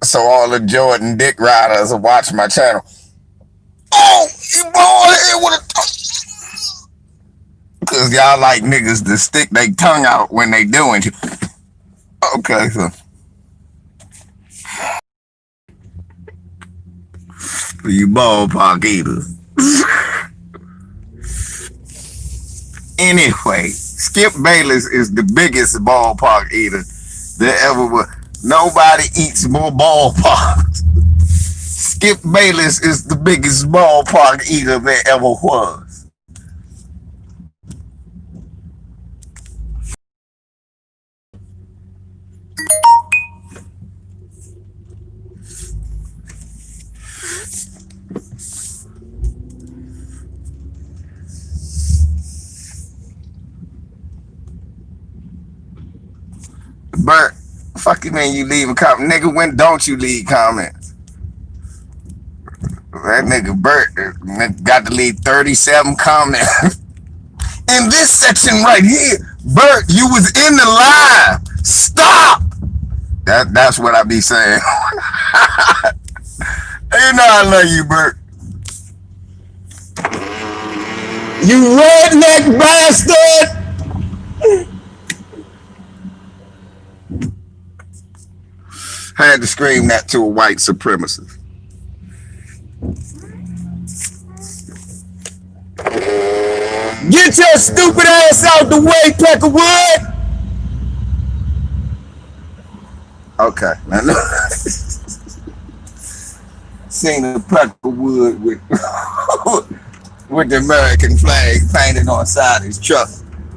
so all the Jordan dick riders will watch my channel. Oh, you bald head with a because y'all like niggas to stick their tongue out when they doing it. Okay, so for you ballpark eaters. Anyway, Skip Bayless is the biggest ballpark eater there ever was. Nobody eats more ballparks. Skip Bayless is the biggest ballpark eater there ever was. Bert, fuck you mean you leave a comment? Nigga, when don't you leave comments? That nigga Bert got to leave 37 comments. In this section right here, Bert, you was in the live. Stop! That's what I be saying. You know I love you, Bert. You redneck bastard! Had to scream that to a white supremacist. Get your stupid ass out the way, Peckerwood! Okay. Seen the Peckerwood with the American flag painted on the side of his truck.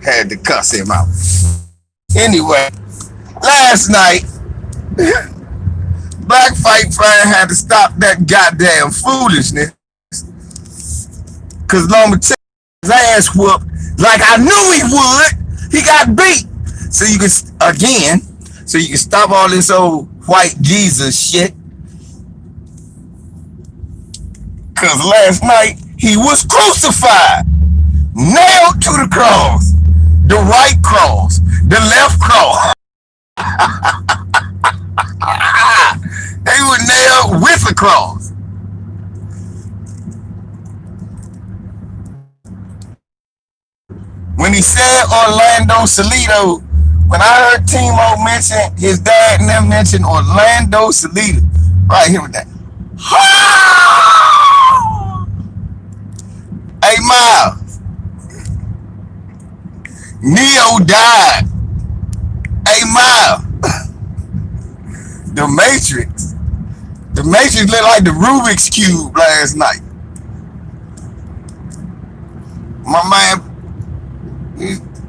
Had to cuss him out. Anyway, last night, Black Fight Fan had to stop that goddamn foolishness. Cause Loma his ass whooped like I knew he would. He got beat. So you can stop all this old white Jesus shit. Cause last night he was crucified, nailed to the cross, the right cross, the left cross. They were nailed with a cross. When he said Orlando Salido, when I heard Timo mention his dad and them mention Orlando Salido, right here with that. Hey Miles, Neo died. Hey Miles, The Matrix looked like the Rubik's Cube last night. My man,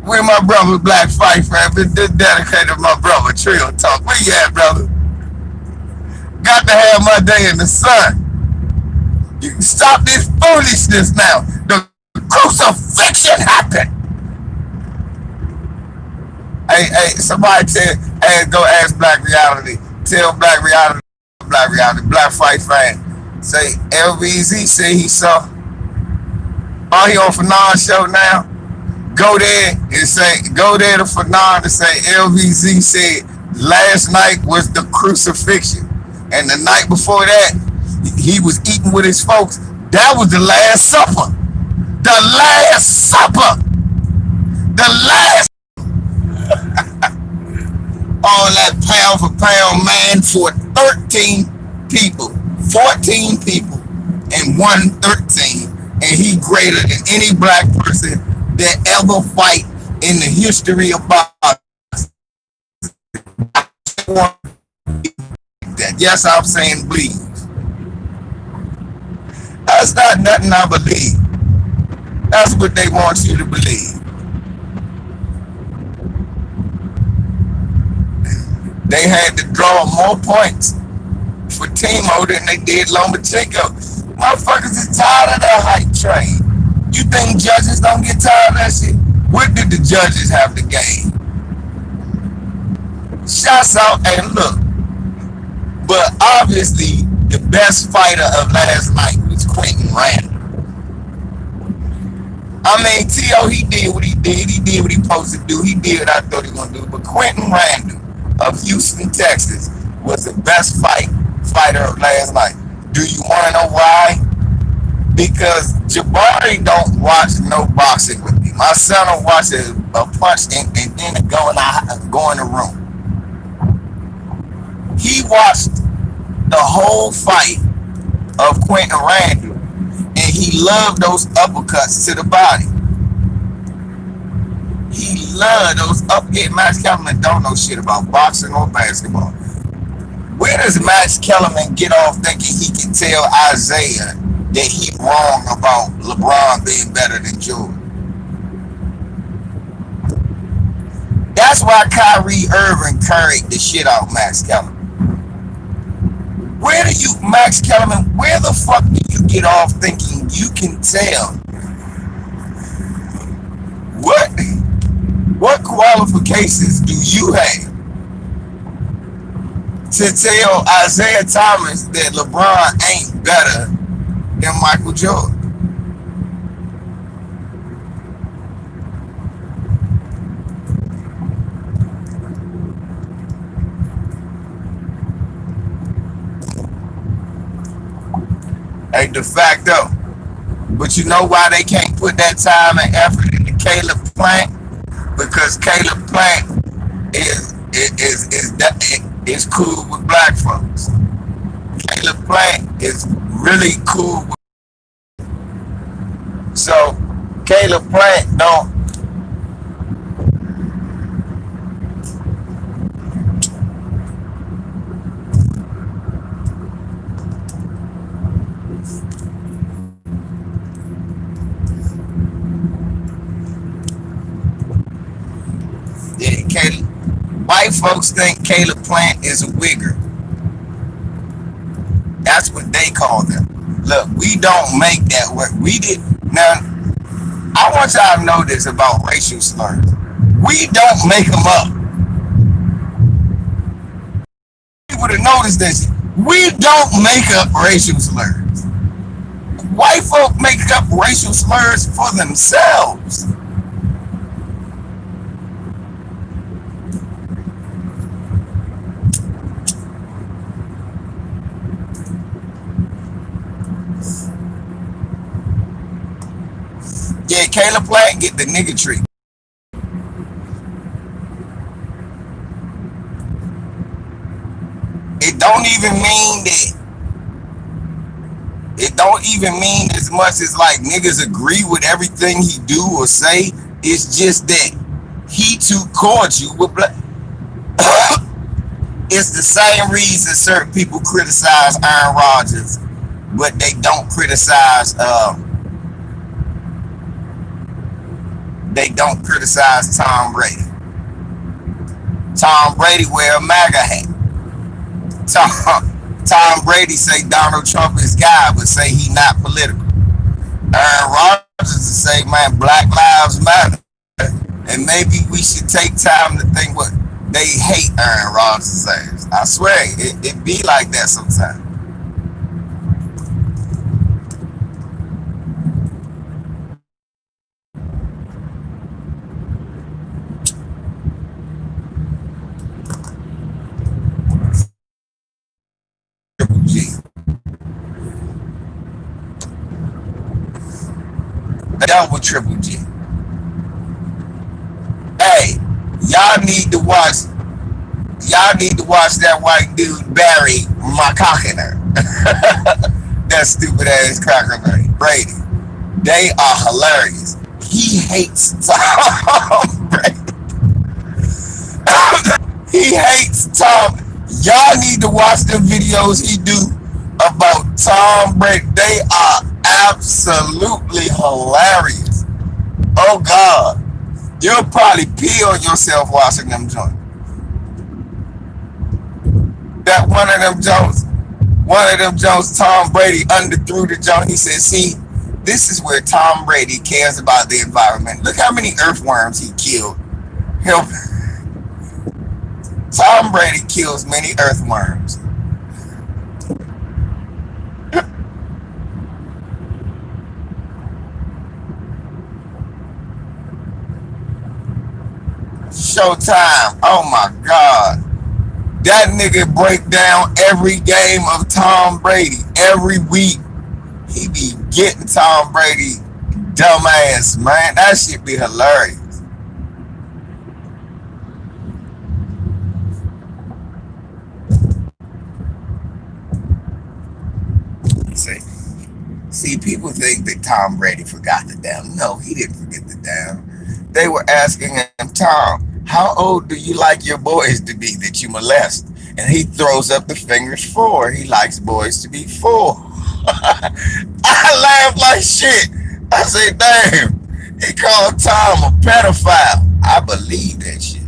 with my brother Black Fight Fan, been dedicated to my brother Trill Talk. Where you at, brother? Got to have my day in the sun. You can stop this foolishness now. The crucifixion happened. Hey, somebody go ask Black Reality. Tell Black Reality, Black Fight Fan. Say LVZ say he saw. Oh, he on Fanon's show now. Go there to Fanon and say LVZ said last night was the crucifixion. And the night before that, he was eating with his folks. That was the Last Supper. The Last Supper. The last. All that pound for pound man for 13 people, 14 people, and 113. And he greater than any black person that ever fight in the history of boxing. That. Yes, I'm saying believe. That's not nothing I believe. That's what they want you to believe. They had to draw more points for Timo than they did Lomachenko. Motherfuckers is tired of that hype train. You think judges don't get tired of that shit? What did the judges have to gain? Shots out and look. But obviously, the best fighter of last night was Quentin Randall. I mean, T.O., he did what he did. He did what he supposed to do. He did what I thought he was going to do. But Quentin Randall of Houston, Texas, was the best fight fighter of last night. Do you want to know why? Because Jabari don't watch no boxing with me. My son will watch a punch and then go in the room. He watched the whole fight of Quentin Randall, and he loved those uppercuts to the body. He loved those up. Yeah, Max Kellerman don't know shit about boxing or basketball. Where does Max Kellerman get off thinking he can tell Isaiah that he wrong about LeBron being better than Jordan? That's why Kyrie Irving carried the shit out of Max Kellerman. Max Kellerman, where the fuck do you get off thinking you can tell? What what qualifications do you have to tell Isaiah Thomas that LeBron ain't better than Michael Jordan? Hey, de facto. But you know why they can't put that time and effort into Caleb Plant? Because Caleb Plant is cool with black folks. Caleb Plant is really cool with, so Caleb Plant don't. Yeah, Caleb, white folks think Caleb Plant is a wigger. That's what they call them. Look, we don't make that work. We did. Now, I want y'all to know this about racial slurs. We don't make them up. You would have noticed this. We don't make up racial slurs. White folk make up racial slurs for themselves. Yeah, Caleb Plant get the nigga treat. It don't even mean that. It don't even mean as much as like niggas agree with everything he do or say. It's just that he too cordial with black. It's the same reason certain people criticize Aaron Rodgers, but they don't criticize. They don't criticize Tom Brady. Tom Brady wear a MAGA hat. Tom Brady say Donald Trump is God, but say he not political. Aaron Rodgers say, man, Black Lives Matter. And maybe we should take time to think what they hate Aaron Rodgers says. I swear, it be like that sometimes. Triple G. That was Triple G. Hey, y'all need to watch. Y'all need to watch that white dude Barry McCockiner. That stupid ass cracker Brady. They are hilarious. He hates Tom Brady. He hates Tom. Y'all need to watch the videos he do about Tom Brady. They are absolutely hilarious. Oh God. You'll probably pee on yourself watching them joints. That one of them Jones, Tom Brady underthrew the joint. He said, see, this is where Tom Brady cares about the environment. Look how many earthworms he killed. Tom Brady kills many earthworms. Showtime. Oh my God. That nigga break down every game of Tom Brady every week. He be getting Tom Brady dumbass, man. That shit be hilarious. See, see, people think that Tom Brady forgot the down. No, he didn't forget the down. They were asking him, Tom, how old do you like your boys to be that you molest? And he throws up the fingers 4. He likes boys to be 4. I laughed like shit. I said, damn, he called Tom a pedophile. I believe that shit.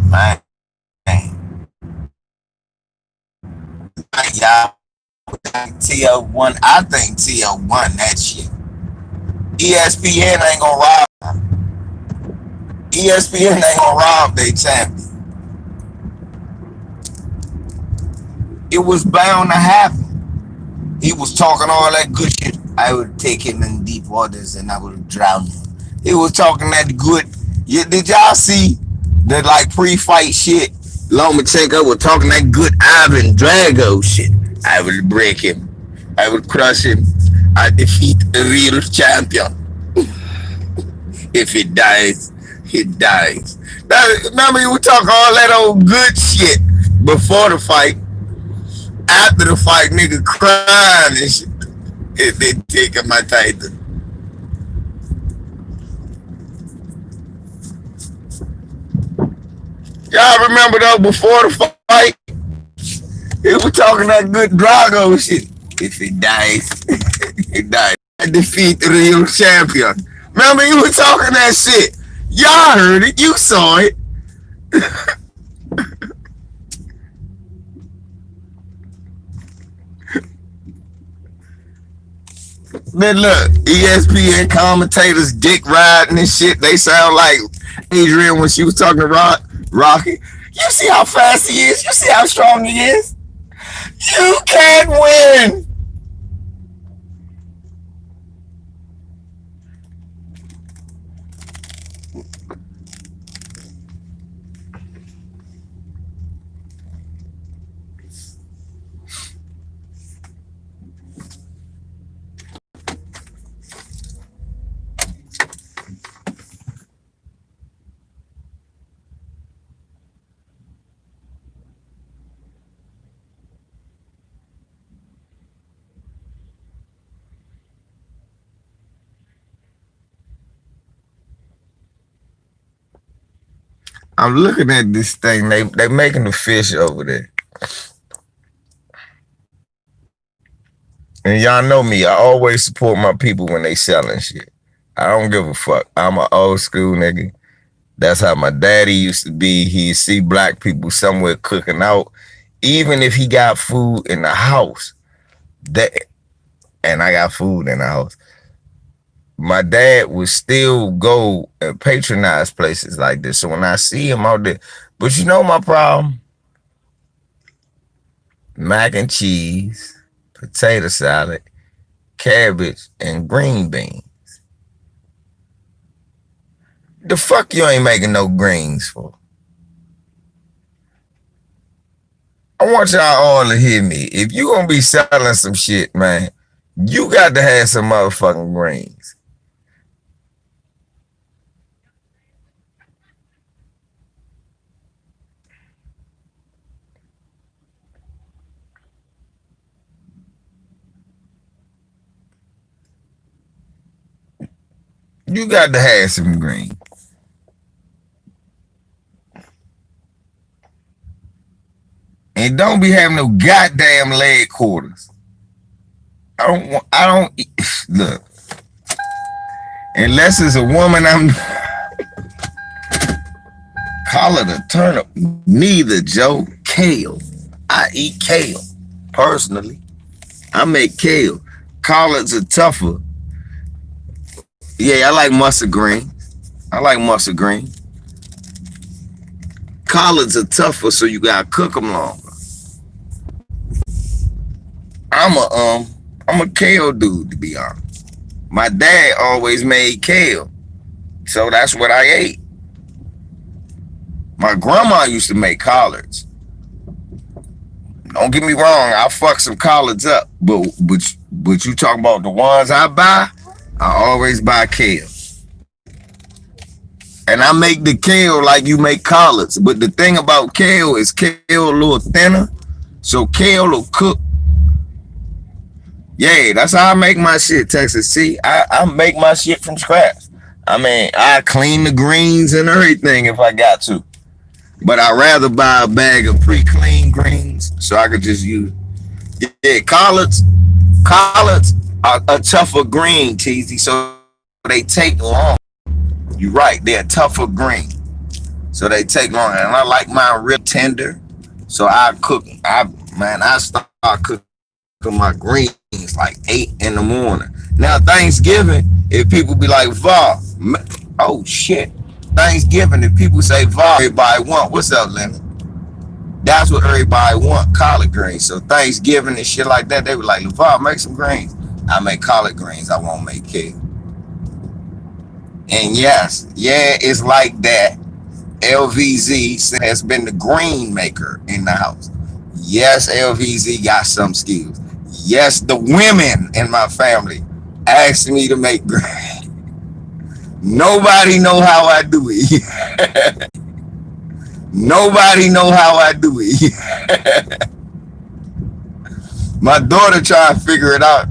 Man, y'all TL1, I think TL1 that shit. ESPN ain't gonna rob. ESPN ain't gonna rob their champion. It was bound to happen. He was talking all that good shit. I would take him in deep waters and I would drown him. He was talking that good. Yeah, did y'all see the like pre-fight shit? Lomachenko was talking that good Ivan Drago shit. I will break him. I will crush him. I defeat the real champion. If it dies, it dies. Now, remember, you were talking all that old good shit before the fight. After the fight, nigga crying and shit. If they taking my title. Y'all remember though, before the fight, he was talking that good Drago shit. If it dies, it dies. I defeat the real champion. Remember, you were talking that shit. Y'all heard it. You saw it. Then look, ESPN commentators dick riding and shit. They sound like Adrian when she was talking to Rocky. You see how fast he is? You see how strong he is? You can't win. I'm looking at this thing. They making the fish over there. And y'all know me. I always support my people when they selling shit. I don't give a fuck. I'm an old school nigga. That's how my daddy used to be. He'd see black people somewhere cooking out, even if he got food in the house. That and I got food in the house. My dad would still go and patronize places like this. So when I see him out there, but you know my problem? Mac and cheese, potato salad, cabbage, and green beans. The fuck you ain't making no greens for? I want y'all all to hear me. If you gonna be selling some shit, man, you got to have some motherfucking greens. You got to have some greens. And don't be having no goddamn leg quarters. I don't look. Unless it's a woman, I'm call it a turnip. Neither, Joe. Kale. I eat kale. Personally. I make kale. Collards are tougher. Yeah, I like mustard green. I like mustard green. Collards are tougher, so you gotta cook them longer. I'm a kale dude, to be honest. My dad always made kale, so that's what I ate. My grandma used to make collards. Don't get me wrong, I fuck some collards up, but you talking about the ones I buy? I always buy kale, and I make the kale like you make collards. But the thing about kale is kale a little thinner, so kale will cook. Yeah, that's how I make my shit, Texas. See, I make my shit from scratch. I mean, I clean the greens and everything if I got to. But I'd rather buy a bag of pre-cleaned greens so I could just use. Yeah, collards are a tougher green, Teasy, so they take long. You're right, they're a tougher green, so they take long. And I like mine real tender, so I cook. I start cooking my greens like 8 in the morning. Now Thanksgiving, if people be like, "Va, oh shit." Thanksgiving, if people say "Va," everybody want. What's up, Lennon? That's what everybody want, collard greens. So Thanksgiving and shit like that, they were like, "Va, make some greens." I make collard greens. I won't make kale. And yes, yeah, it's like that. LVZ has been the green maker in the house. Yes, LVZ got some skills. Yes, the women in my family asked me to make greens. Nobody know how I do it. Nobody know how I do it. My daughter trying to figure it out.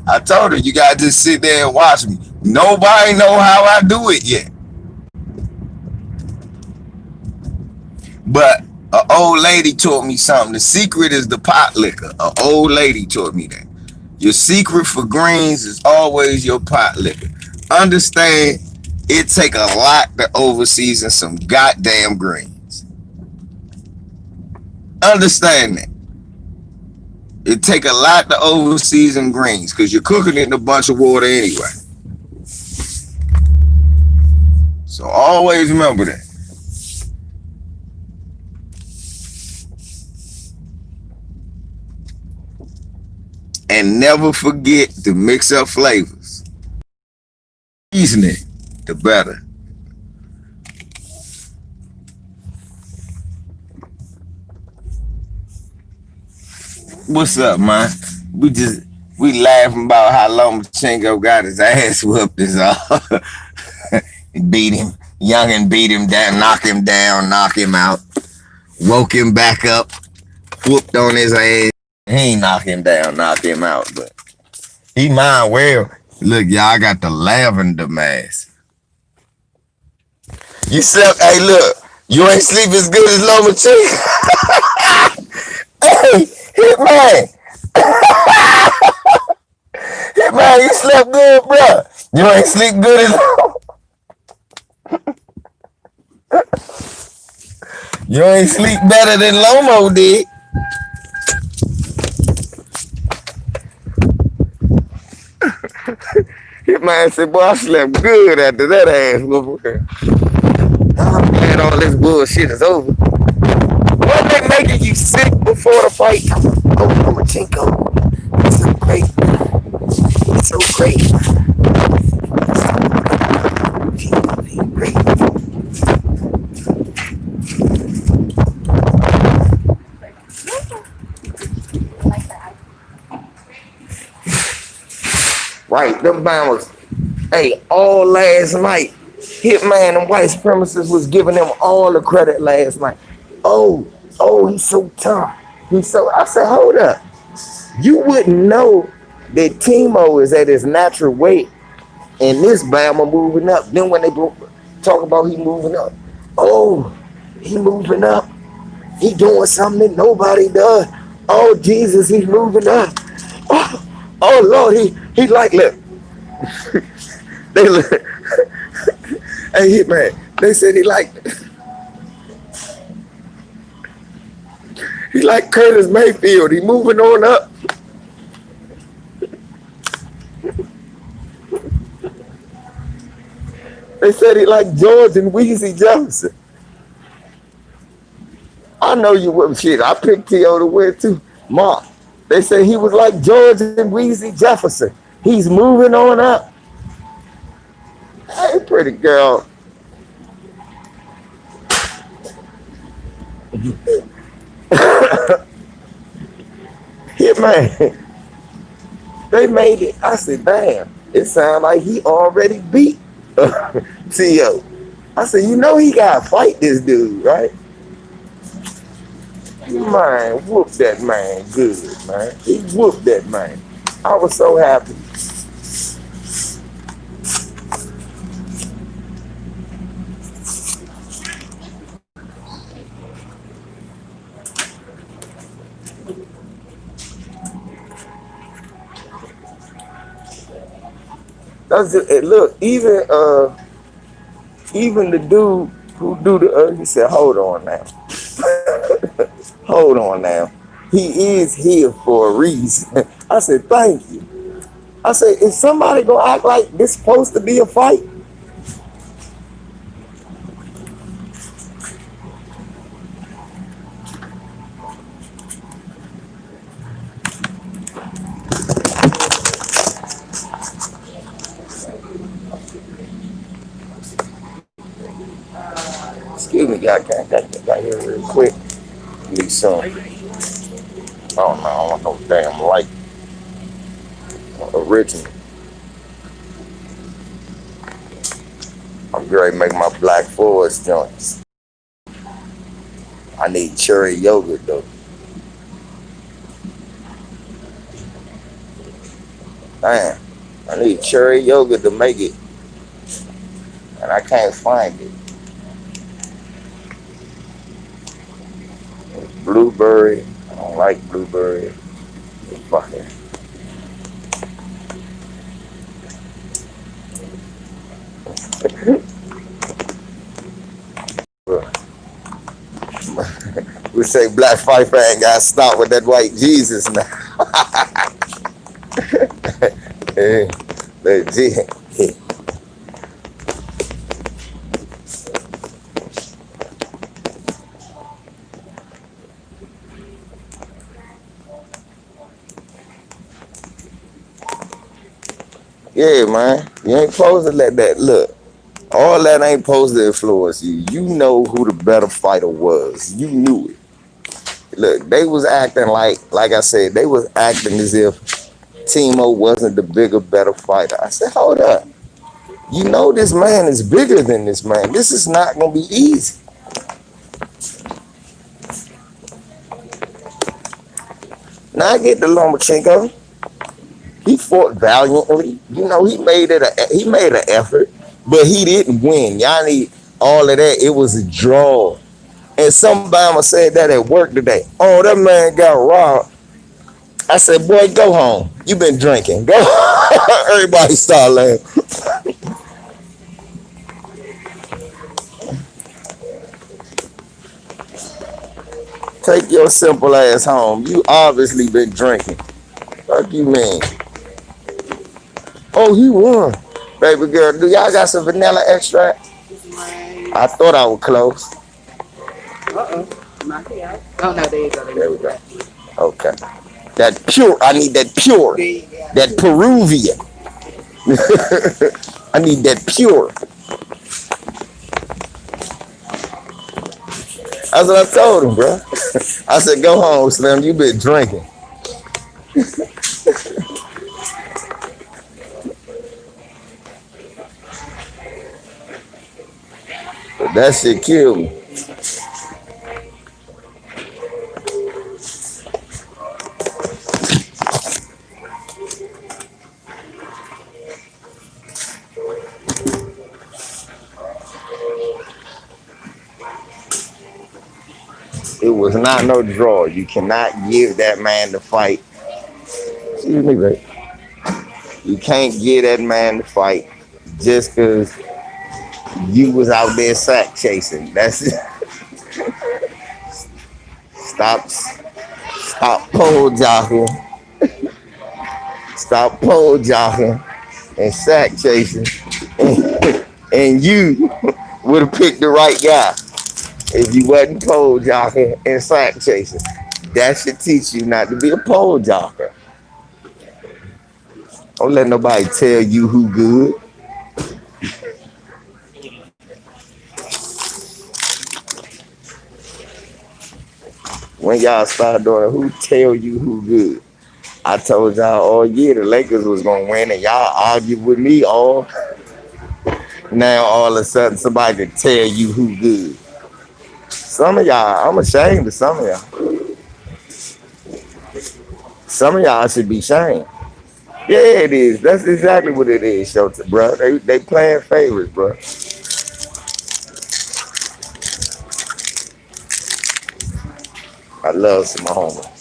I told her, you gotta just sit there and watch me. Nobody know how I do it yet. But an old lady taught me something. The secret is the pot liquor. An old lady taught me that. Your secret for greens is always your pot liquor. Understand, it take a lot to overseason some goddamn greens. Understand that. It take a lot to overseason greens because you're cooking it in a bunch of water anyway. So always remember that. And never forget to mix up flavors. Seasoning, the better. What's up, man? We laughing about how Lomachenko got his ass whooped is all. Beat him. Youngin beat him down, knock him out. Woke him back up, whooped on his ass. He ain't knock him down, knock him out, but he mind well. Look, y'all, I got the lavender mask. You slept, hey, look, you ain't sleep as good as Lomachenko. Hey, Hitman. Hitman, you slept good, bro. You ain't sleep good as You ain't sleep better than Lomo did. Hitman said, boy, I slept good after that ass whooping. I'm glad all this bullshit is over. What they making you sick before the fight? Oh, Lomachenko. It's so great. It's so great. It's great. Right, them bombers. Hey, all last night, Hitman and white supremacists was giving them all the credit last night. Oh, he's so tough. I said, hold up. You wouldn't know that Timo is at his natural weight and this Bama moving up. Then when they talk about he moving up, oh, he moving up. He doing something that nobody does. Oh, Jesus, he's moving up. Oh Lord, he like look. They look. Hey, Hitman, they said he like Curtis Mayfield. He moving on up. They said he like George and Weezy Jefferson. I know you wouldn't shit. I picked T.O. to win too. Mark, They say he was like George and Weezy Jefferson. He's moving on up. Hey, pretty girl. Yeah, man. They made it. I said, damn. It sounded like he already beat T.O. I said, you know he got to fight this dude, right? Man, whoop that man good, man. He whooped that man. I was so happy. That's it. Look, even the dude who do the he said, hold on now. Hold on now. He is here for a reason. I said, thank you. I said, is somebody gonna act like this supposed to be a fight? Excuse me, guy, can I got here real quick? Need some. Oh no, I want no damn light. Original. I'm ready to make my Black Forest joints. I need cherry yogurt though. Damn, I need cherry yogurt to make it, and I can't find it. Blueberry, I don't like blueberry. Fucking. We say Black Fife ain't got to stop with that white Jesus now. Yeah, man. You ain't supposed to let that look. All that ain't supposed to influence you. You know who the better fighter was. You knew it. Look, they was acting like I said, they was acting as if Timo wasn't the bigger, better fighter. I said, hold up. You know this man is bigger than this man. This is not gonna be easy. Now I get the Lomachenko. He fought valiantly. You know, he made an effort, but he didn't win. Y'all need all of that. It was a draw. And somebody said that at work today. Oh, that man got robbed. I said, boy, go home. You been drinking. Go. Everybody start laughing. Take your simple ass home. You obviously been drinking. Fuck you mean? Oh, he won. Baby girl, do y'all got some vanilla extract? I thought I was close. Not yet. Oh, no, there you go. There we go. Okay. That pure, I need that pure. That Peruvian. I need that pure. That's what I told him, bro. I said, go home, Slim. You been drinking. But that shit killed me. It was not no draw. You cannot give that man the fight. Excuse me, babe. You can't give that man the fight just because you was out there sack chasing. That's it. Stop pole jockeying. Stop pole jockeying and sack chasing. And you would have picked the right guy if you wasn't pole jockeying and sack chasing. That should teach you not to be a pole jocker. Don't let nobody tell you who good. When y'all start doing who tell you who good. I told y'all all year the Lakers was gonna win, and y'all argued with me all. Now all of a sudden somebody can tell you who good. Some of y'all, I'm ashamed of some of y'all. Some of y'all should be ashamed. Yeah, it is. That's exactly what it is, Shota, bro. They playing favorites, bro. I love some homies.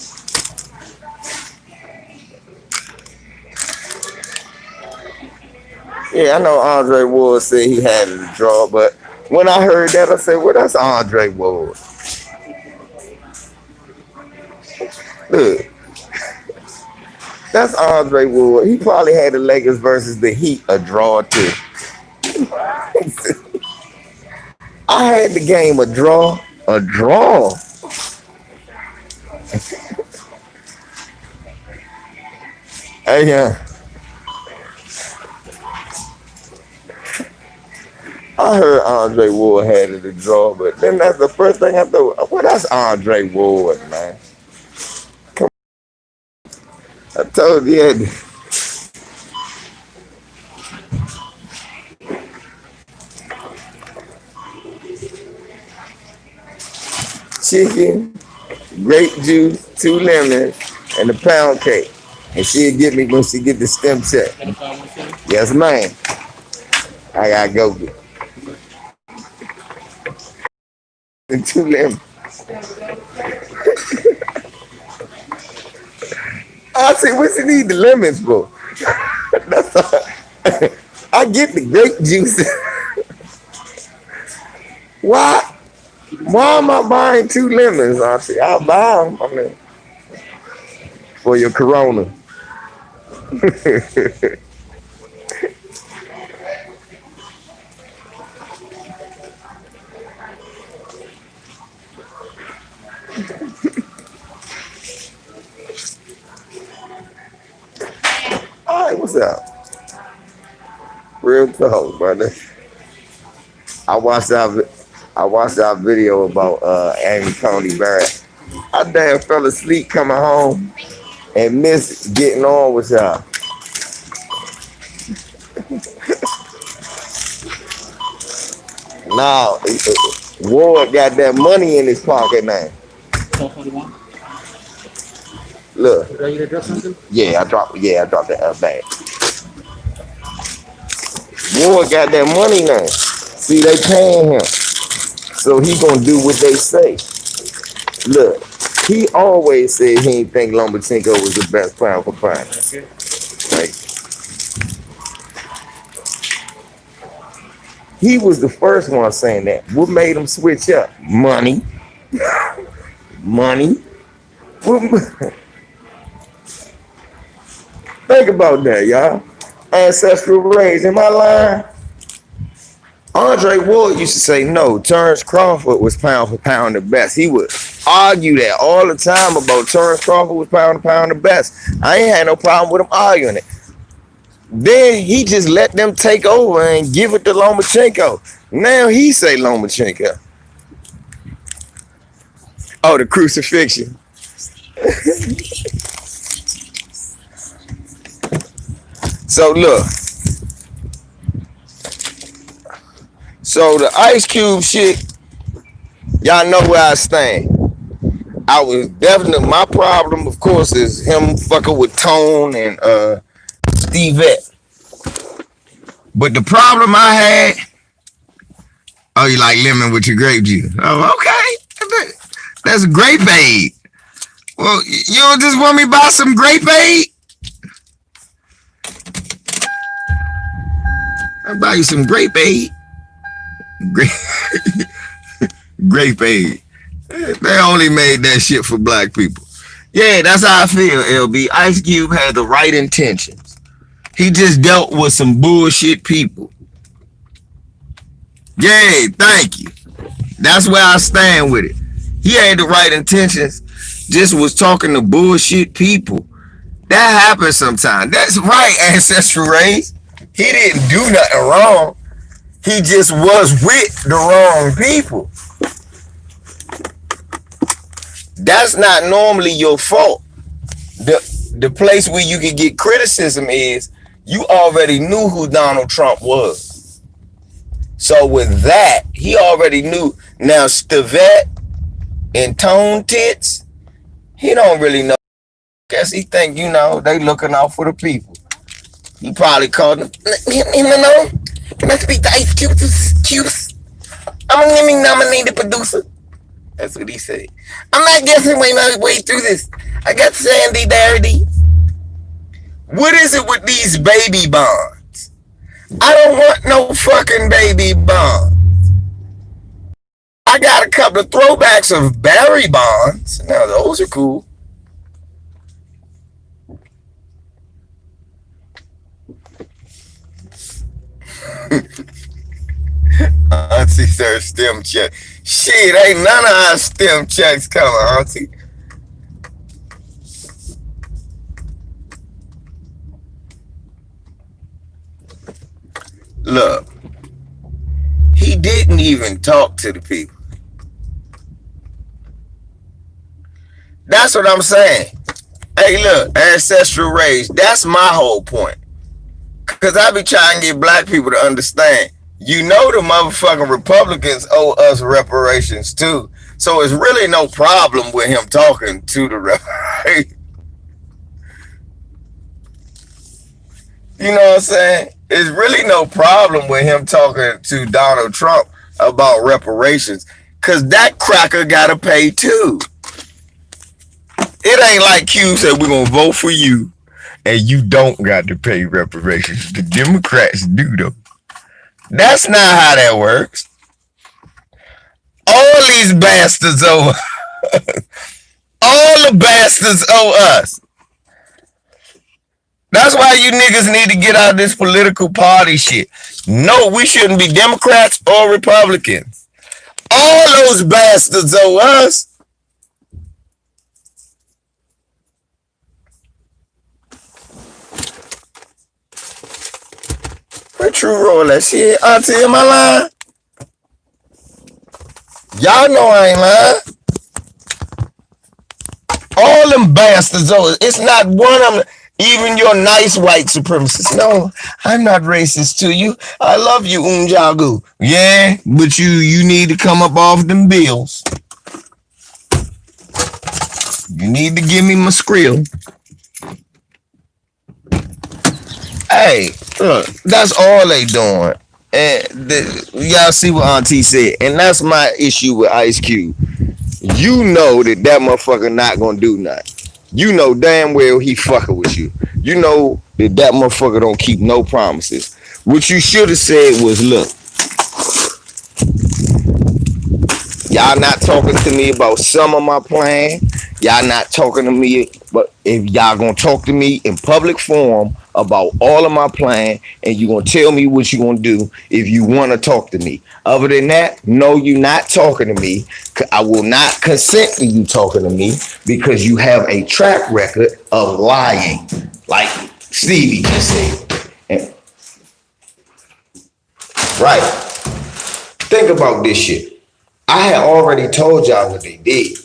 Yeah, I know Andre Ward said he had it to draw, but when I heard that, I said, well, that's Andre Ward. Look, that's Andre Ward. He probably had the Lakers versus the Heat a draw too. I had the game a draw. A draw. Hey, yeah. I heard Andre Ward had it a draw, but then that's the first thing I thought. Well, that's Andre Ward, man. Come on. I told you, yeah, chicken, grape juice, 2 lemons, and a pound cake. And she'll get me when she get the stem check. Yes, man. I gotta go get and 2 lemons. I see what you need the lemons for. That's all. I get the grape juice. Why? Why am I buying 2 lemons, Auntie? I'll buy them. I mean, for your Corona. All right, what's up? Real talk, brother. I watched that. I watched that video about Amy Coney Barrett. I damn fell asleep coming home and missed getting on with y'all. Now, Ward got that money in his pocket now. Look. Yeah, I dropped that bag. Ward got that money now. See, they paying him. So he gonna do what they say. Look, he always said he didn't think Lomachenko was the best pound for pound. Like, he was the first one saying that. What made him switch up? Money. Money. Think about that, y'all. Ancestral race. Am I lying? Andre Ward used to say no. Terrence Crawford was pound for pound the best. He would argue that all the time about Terrence Crawford was pound for pound the best. I ain't had no problem with him arguing it. Then he just let them take over and give it to Lomachenko. Now he say Lomachenko. Oh, the crucifixion. So look. So the Ice Cube shit, y'all know where I stand. I was definitely, my problem, of course, is him fucking with Tone and Stevette. But the problem I had, oh, you like lemon with your grape juice? Oh, okay. That's grape aid. Well, you don't just want me to buy some grape aid? I'll buy you some grape aid. Grape, grape aid. They only made that shit for black people. Yeah, that's how I feel, LB. Ice Cube had the right intentions. He just dealt with some bullshit people. Yeah, thank you. That's where I stand with it. He had the right intentions. just was talking to bullshit people. That happens sometimes. That's right, ancestral race. He didn't do nothing wrong. He just was with the wrong people. That's not normally your fault. The place where you can get criticism is you already knew who Donald Trump was. So with that, he already knew. Now Stivet and Tone Tits, he don't really know. Guess he think, they looking out for the people. He probably called them, can I speak to Ice Cubes? I'm a nominated producer. That's what he said. I'm not guessing my way through this. I got Sandy Darity. What is it with these baby bonds? I don't want no fucking baby bonds. I got a couple of throwbacks of Barry Bonds. Now those are cool. Auntie said stem check. Shit, ain't none of our stem checks coming, Auntie. Look, he didn't even talk to the people. That's what I'm saying. Hey, look, ancestral race, that's my whole point. Because I be trying to get black people to understand. The motherfucking Republicans owe us reparations too. So it's really no problem with him talking to the reparations. You know what I'm saying? It's really no problem with him talking to Donald Trump about reparations. Because that cracker got to pay too. It ain't like Q said, we're going to vote for you and you don't got to pay reparations. The Democrats do though. That's not how that works. All these bastards owe us. All the bastards owe us. That's why you niggas need to get out of this political party shit. No, we shouldn't be Democrats or Republicans. All those bastards owe us. Where True roll that shit? Auntie, am I lying? Y'all know I ain't lying. All them bastards owe us. It's not one of them. Even your nice white supremacists. No, I'm not racist to you. I love you, Unjagu. Yeah, but you need to come up off them bills. You need to give me my skrill. Hey, look, that's all they doing. And y'all see what Auntie said. And that's my issue with Ice Cube. You know that motherfucker not gonna do nothing. You know damn well he fucking with you. You know that motherfucker don't keep no promises. What you should have said was, look, y'all not talking to me about some of my plan. Y'all not talking to me, but if y'all gonna talk to me in public forum about all of my plan, and you gonna tell me what you gonna do if you want to talk to me. Other than that, no, you not talking to me. I will not consent to you talking to me because you have a track record of lying, like Stevie just said. And, right. Think about this shit. I had already told y'all what they did.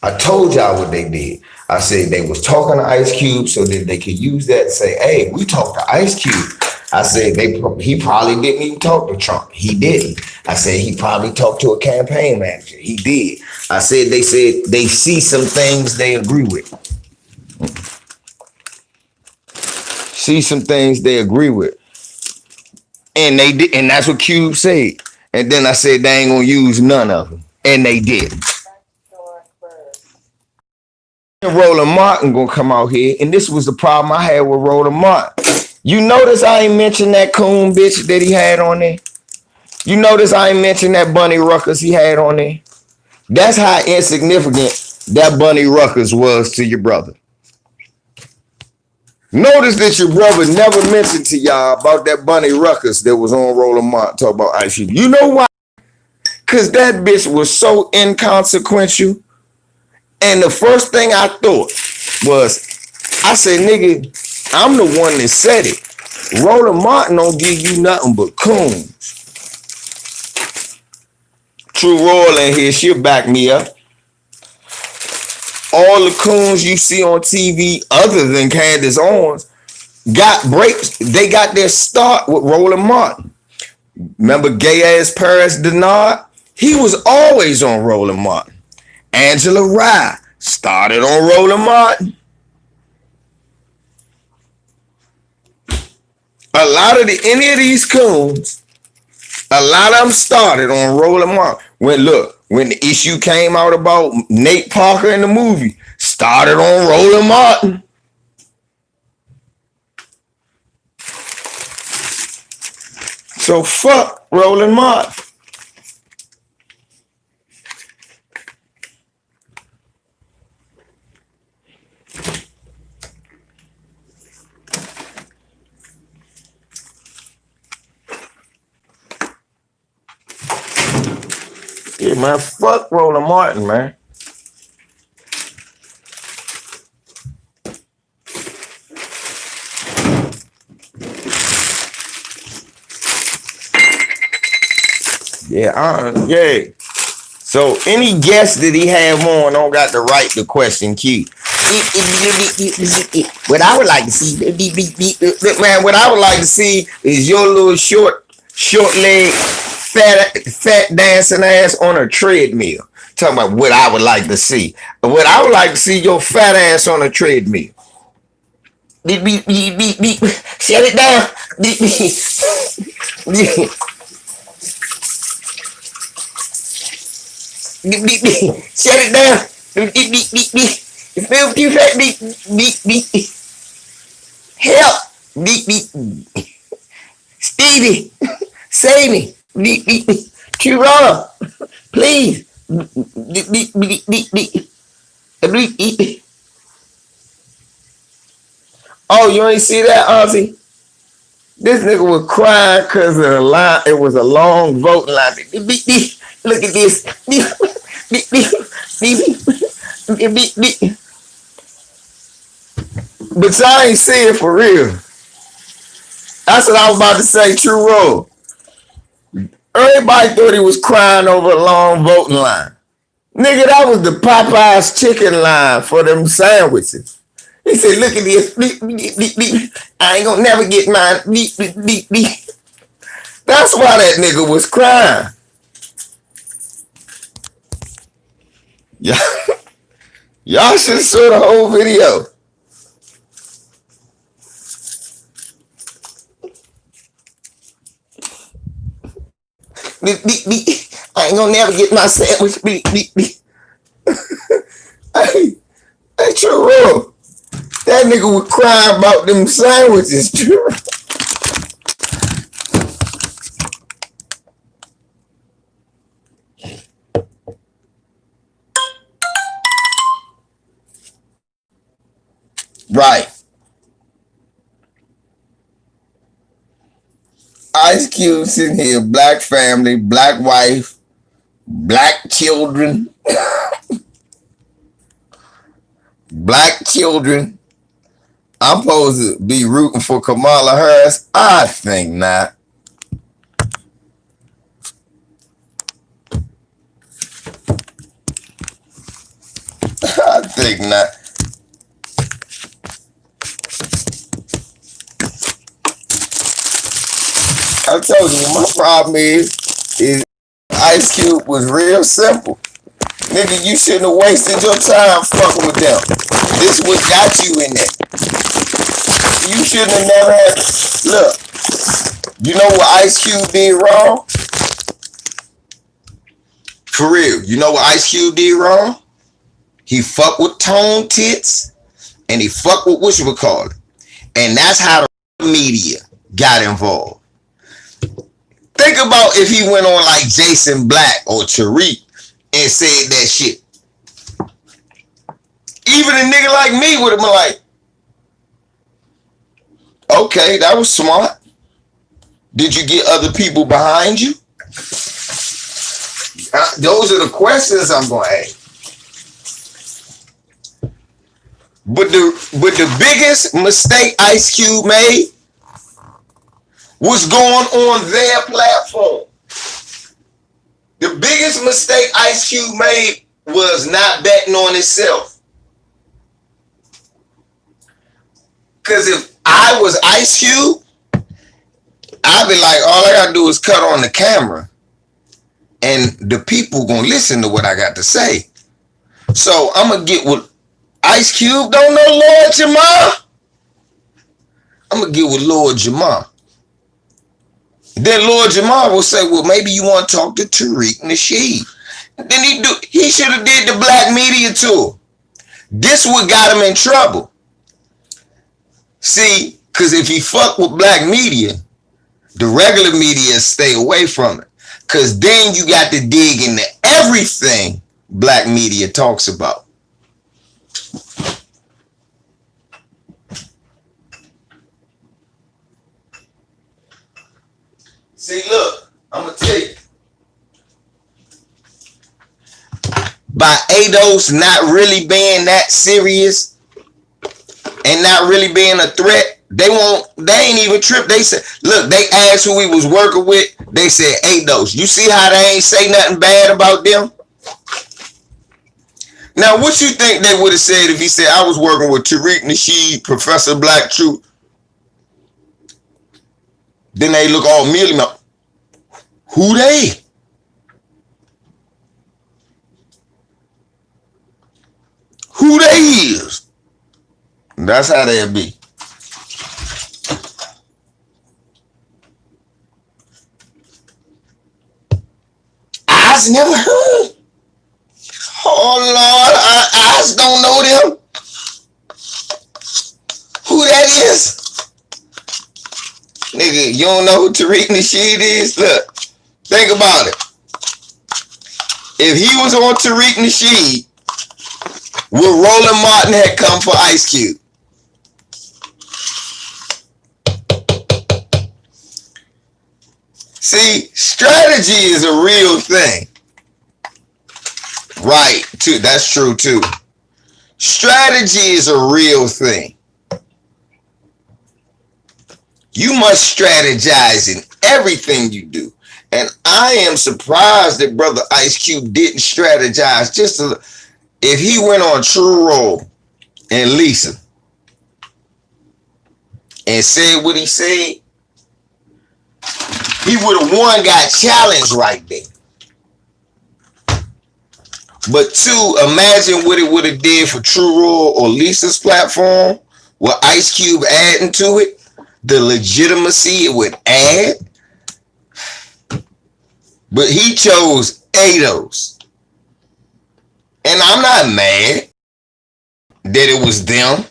I told y'all what they did. I said they was talking to Ice Cube so that they could use that and say, hey, we talked to Ice Cube. I said he probably didn't even talk to Trump. He didn't. I said he probably talked to a campaign manager. He did. I said they see some things they agree with. See some things they agree with. And they did, and that's what Cube said. And then I said they ain't gonna use none of them. And they did. Roland Martin gonna come out here, and this was the problem I had with Roland Martin. You notice I ain't mentioned that coon bitch that he had on there? You notice I ain't mentioned that Bunny Ruckus he had on there? That's how insignificant that Bunny Ruckus was to your brother. Notice that your brother never mentioned to y'all about that Bunny Ruckus that was on Roland Martin talk about Ice Cube. You know why? Because that bitch was so inconsequential. And the first thing I thought was, I said, nigga, I'm the one that said it. Roland Martin don't give you nothing but coons. True Royal in here, she'll back me up. All the coons you see on TV other than Candace Owens got breaks. They got their start with Roland Martin. Remember gay ass Paris Denard? He was always on Roland Martin. Angela Rye started on Roland Martin. A lot of any of these coons, a lot of them started on Roland Martin. When the issue came out about Nate Parker in the movie, started on Roland Martin. So fuck Roland Martin. Yeah, man, fuck Roland Martin, man. Yeah. So any guest that he have on don't got the right to question Q. What I would like to see, man, what I would like to see is your little short leg, fat dancing ass on a treadmill. Talking about what I would like to see. What I would like to see your fat ass on a treadmill. Shut it down. Shut it down. You feel too fat? Help. Stevie. Save me. Curona. Please. Oh, you ain't see that, Ozzy? This nigga was crying because of the line. It was a long voting line. Look at this. But y'all ain't see it for real. That's what I was about to say, True Roll. Everybody thought he was crying over a long voting line. Nigga, that was the Popeye's chicken line for them sandwiches. He said, look at this. I ain't gonna never get mine. That's why that nigga was crying. Y'all should have saw the whole video. I ain't gonna never get my sandwich. Hey, True. That nigga was crying about them sandwiches, True. Right. Ice Cube sitting here, black family, black wife, black children. Black children. I'm supposed to be rooting for Kamala Harris? I think not. I think not. I told you, my problem is Ice Cube was real simple. Nigga, you shouldn't have wasted your time fucking with them. This what got you in there. You shouldn't have never had. Look, you know what Ice Cube did wrong? For real, you know what Ice Cube did wrong? He fucked with Tone Tits and he fucked with whatchamacallit. And that's how the media got involved. Think about if he went on like Jason Black or Tariq and said that shit. Even a nigga like me would have been like, okay, that was smart. Did you get other people behind you? Those are the questions I'm going to ask. But the biggest mistake Ice Cube made was going on their platform. The biggest mistake Ice Cube made was not betting on himself. Because if I was Ice Cube, I'd be like, all I gotta do is cut on the camera, and the people gonna listen to what I got to say. So I'm gonna get with Ice Cube. Don't know Lord Jamar. I'm gonna get with Lord Jamar. Then Lord Jamar will say, well, maybe you want to talk to Tariq Nasheed. Then he should have did the black media tour. This what got him in trouble. See, because if he fuck with black media, the regular media stay away from it. Because then you got to dig into everything black media talks about. See, look, I'm going to tell you. By ADOS not really being that serious and not really being a threat, they ain't even tripped. They said, look, they asked who he was working with. They said ADOS. You see how they ain't say nothing bad about them? Now, what you think they would have said if he said, I was working with Tariq Nasheed, Professor Black Truth? Then they look all mealy mouth. Who they? Who they is? That's how they'll be. I's never heard. Oh Lord, I don't know them. Who that is? Nigga, you don't know who Tariq Nasheed is? Look, think about it. If he was on Tariq Nasheed, would Roland Martin had come for Ice Cube? See, strategy is a real thing. Right, too. That's true, too. Strategy is a real thing. You must strategize in everything you do. And I am surprised that Brother Ice Cube didn't strategize just a little. If he went on True Roll and Lisa and said what he said, he would have one got challenged right there. But two, imagine what it would have did for True Roll or Lisa's platform with Ice Cube adding to it, the legitimacy it would add. But he chose ADOS. And I'm not mad that it was them.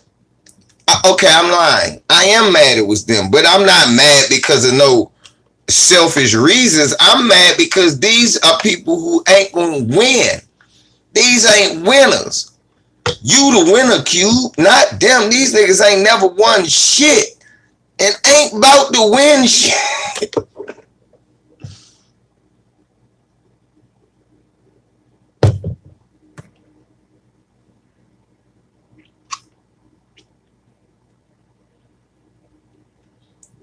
Okay, I'm lying. I am mad it was them, but I'm not mad because of no selfish reasons. I'm mad because these are people who ain't gonna win. These ain't winners. You the winner, Cube, not them. These niggas ain't never won shit and ain't about to win shit.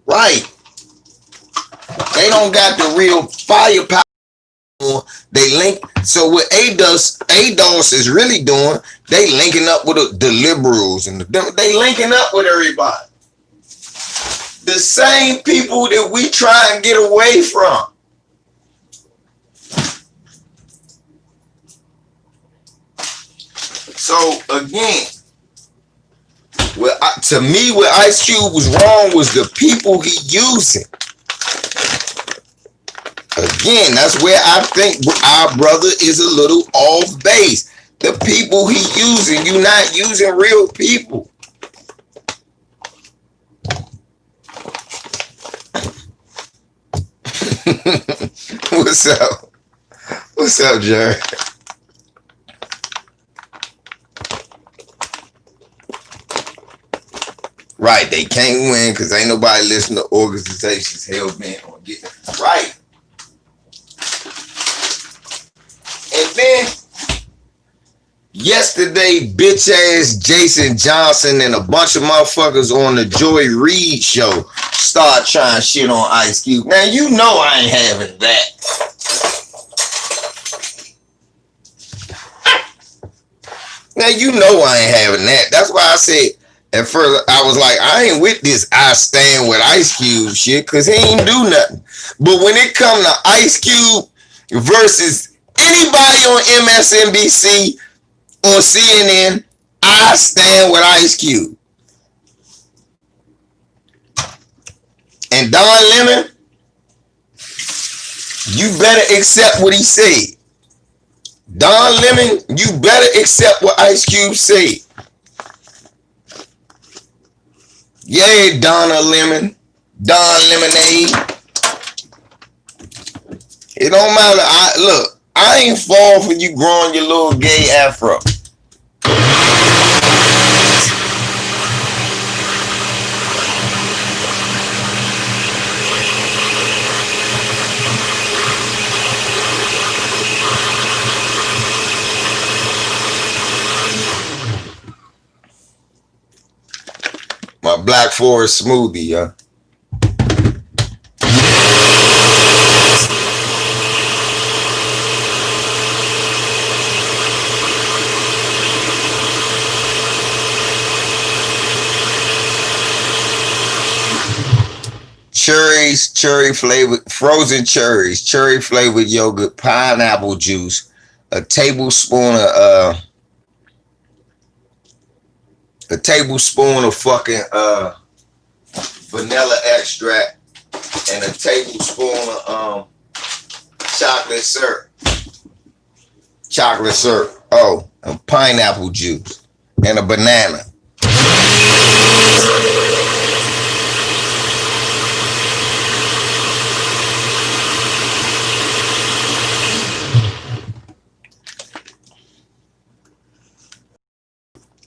Right. They don't got the real firepower. They link. So what ADOS is really doing, they linking up with the liberals and they linking up with everybody. The same people that we try and get away from. So again, to me, what Ice Cube was wrong was the people he using. Again, that's where I think our brother is a little off base. The people he using, you not using real people. What's up? What's up, Jerry? Right, they can't win because ain't nobody listening to organizations hell-bent on getting right. And then, yesterday, yesterday, bitch ass Jason Johnson and a bunch of motherfuckers on the Joy Reid show start trying shit on Ice Cube. Now you know I ain't having that. Now you know I ain't having that. That's why I said at first I was like, I ain't with this I stand with Ice Cube shit, cause he ain't do nothing. But when it come to Ice Cube versus anybody on MSNBC or CNN, I stand with Ice Cube. And Don Lemon, you better accept what he said. Don Lemon, you better accept what Ice Cube said. Yeah, Donna Lemon, Don Lemonade. It don't matter. I ain't fall for you growing your little gay afro. My Black Forest smoothie, yeah. Cherries, cherry flavored, frozen cherries, cherry flavored yogurt, pineapple juice, a tablespoon of fucking vanilla extract, and a tablespoon of chocolate syrup. Chocolate syrup. Oh, and pineapple juice and a banana.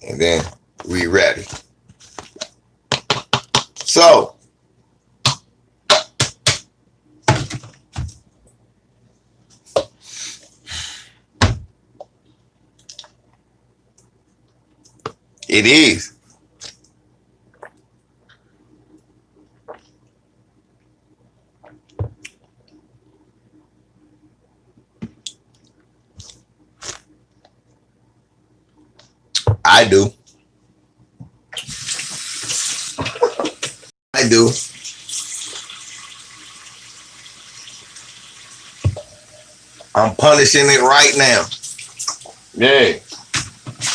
And then we ready. So it is. I do. I do. I'm punishing it right now. Yeah.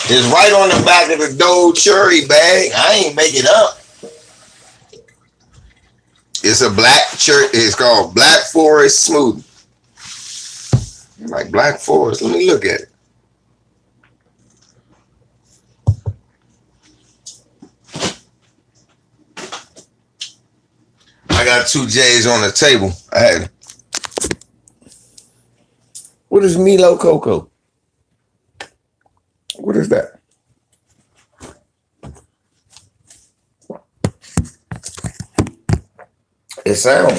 It's right on the back of the Dole cherry bag. I ain't make it up. It's a black cherry. It's called Black Forest Smoothie. Like Black Forest. Let me look at it. I got 2 J's on the table. I had. What is Milo Coco? What is that? It sounds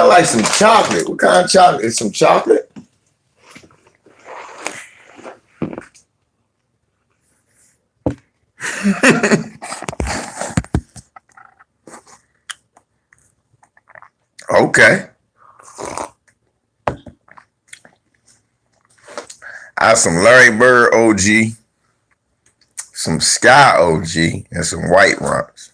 like some chocolate. What kind of chocolate? It's some chocolate? Okay. I have some Larry Bird OG, some Sky OG, and some White Runs.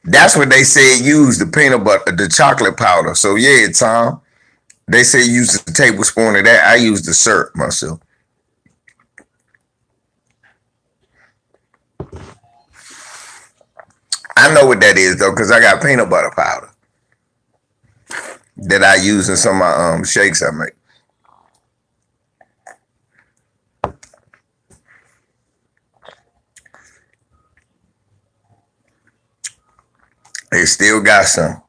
That's what they say use the peanut butter, the chocolate powder. So yeah, Tom, they say use a tablespoon of that. I use the syrup myself. I know what that is though, because I got peanut butter powder that I use in some of my shakes I make. They still got some.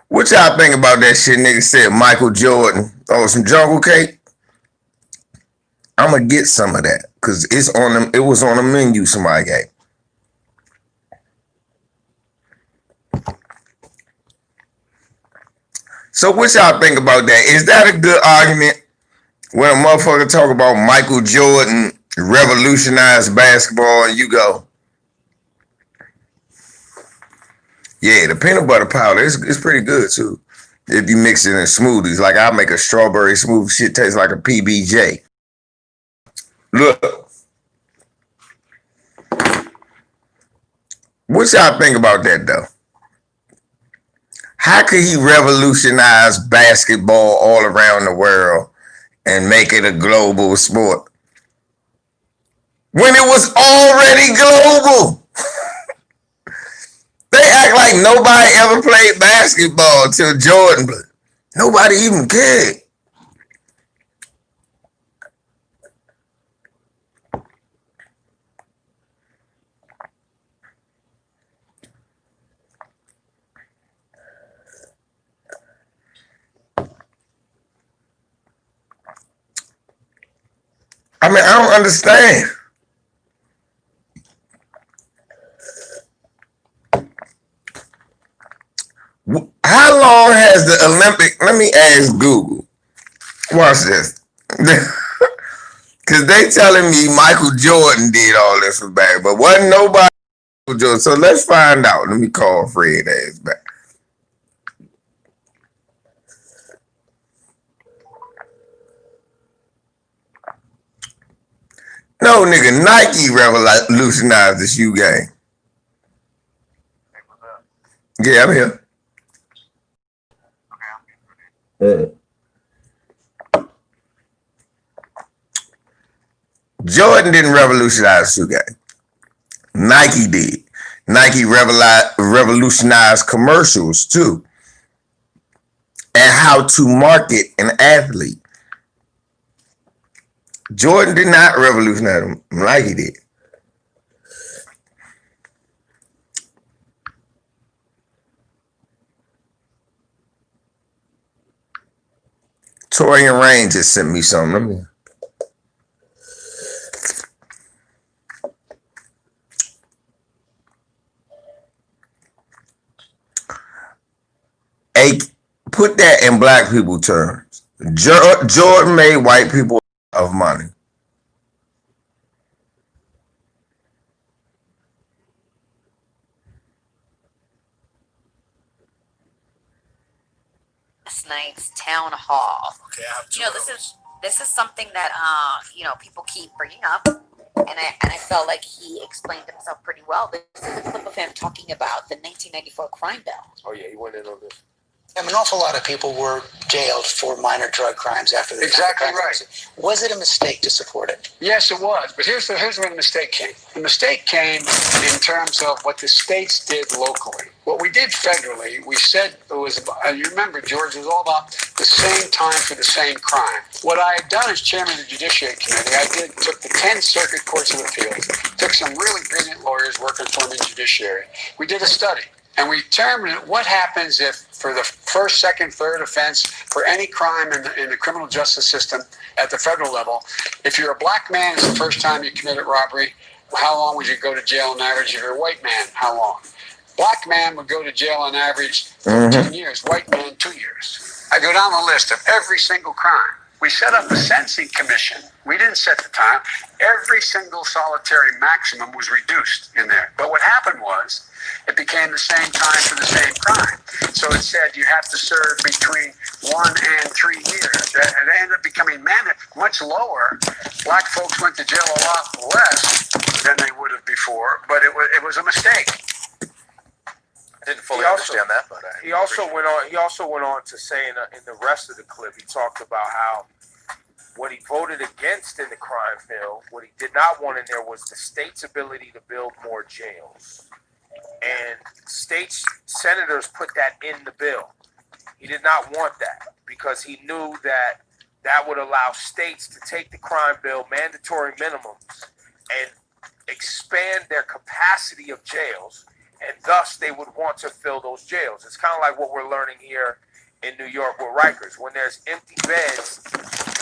What y'all think about that shit nigga said Michael Jordan? Oh, some jungle cake? I'm gonna get some of that because it's on them. It was on the menu somebody gave. So what y'all think about that? Is that a good argument when a motherfucker talk about Michael Jordan revolutionized basketball and you go, yeah, the peanut butter powder is pretty good too. If you mix it in smoothies, like I make a strawberry smoothie, shit tastes like a PBJ. Look, what y'all think about that though? How could he revolutionize basketball all around the world and make it a global sport when it was already global? They act like nobody ever played basketball till Jordan, but nobody even cared. I mean, I don't understand. How long has the Olympic? Let me ask Google. Watch this. Because they telling me Michael Jordan did all this for back, but wasn't nobody Jordan. So let's find out. Let me call Fred ass back. No, nigga, Nike revolutionized the shoe game. Yeah, I'm here. Jordan didn't revolutionize the shoe game. Nike did. Nike revolutionized commercials too, and how to market an athlete. Jordan did not revolutionize them. Nike did. Torian Rain just sent me something. Let me. Put that in black people terms. Jordan made white people of money. Last night's town hall. Okay, this is something that people keep bringing up, and I felt like he explained himself pretty well. This is a clip of him talking about the 1994 crime bill. Oh yeah, he went in on this. An awful lot of people were jailed for minor drug crimes after the Exactly right. Was it a mistake to support it? Yes, it was. But here's where the mistake came. The mistake came in terms of what the states did locally. What we did federally, we said it was, you remember, George, it was all about the same time for the same crime. What I had done as chairman of the Judiciary Committee, took the 10 circuit courts of appeals, took some really brilliant lawyers working for me in judiciary. We did a study. And we determined what happens if, for the first, second, third offense, for any crime in the criminal justice system at the federal level, if you're a black man, it's the first time you committed robbery, how long would you go to jail on average? If you're a white man, how long? Black man would go to jail on average 14 years, white man 2 years. I go down the list of every single crime. We set up a sentencing commission. We didn't set the time. Every single solitary maximum was reduced in there. But what happened was, it became the same time for the same crime. So it said you have to serve between 1 and 3 years. It ended up becoming much lower. Black folks went to jail a lot less than they would have before, but it was a mistake. I didn't fully understand that, but he also went on to say in the rest of the clip, he talked about how what he voted against in the crime bill, what he did not want in there was the state's ability to build more jails. And senators put that in the bill. He did not want that because he knew that would allow states to take the crime bill, mandatory minimums, and expand their capacity of jails, and thus they would want to fill those jails. It's kind of like what we're learning here in New York with Rikers. When there's empty beds,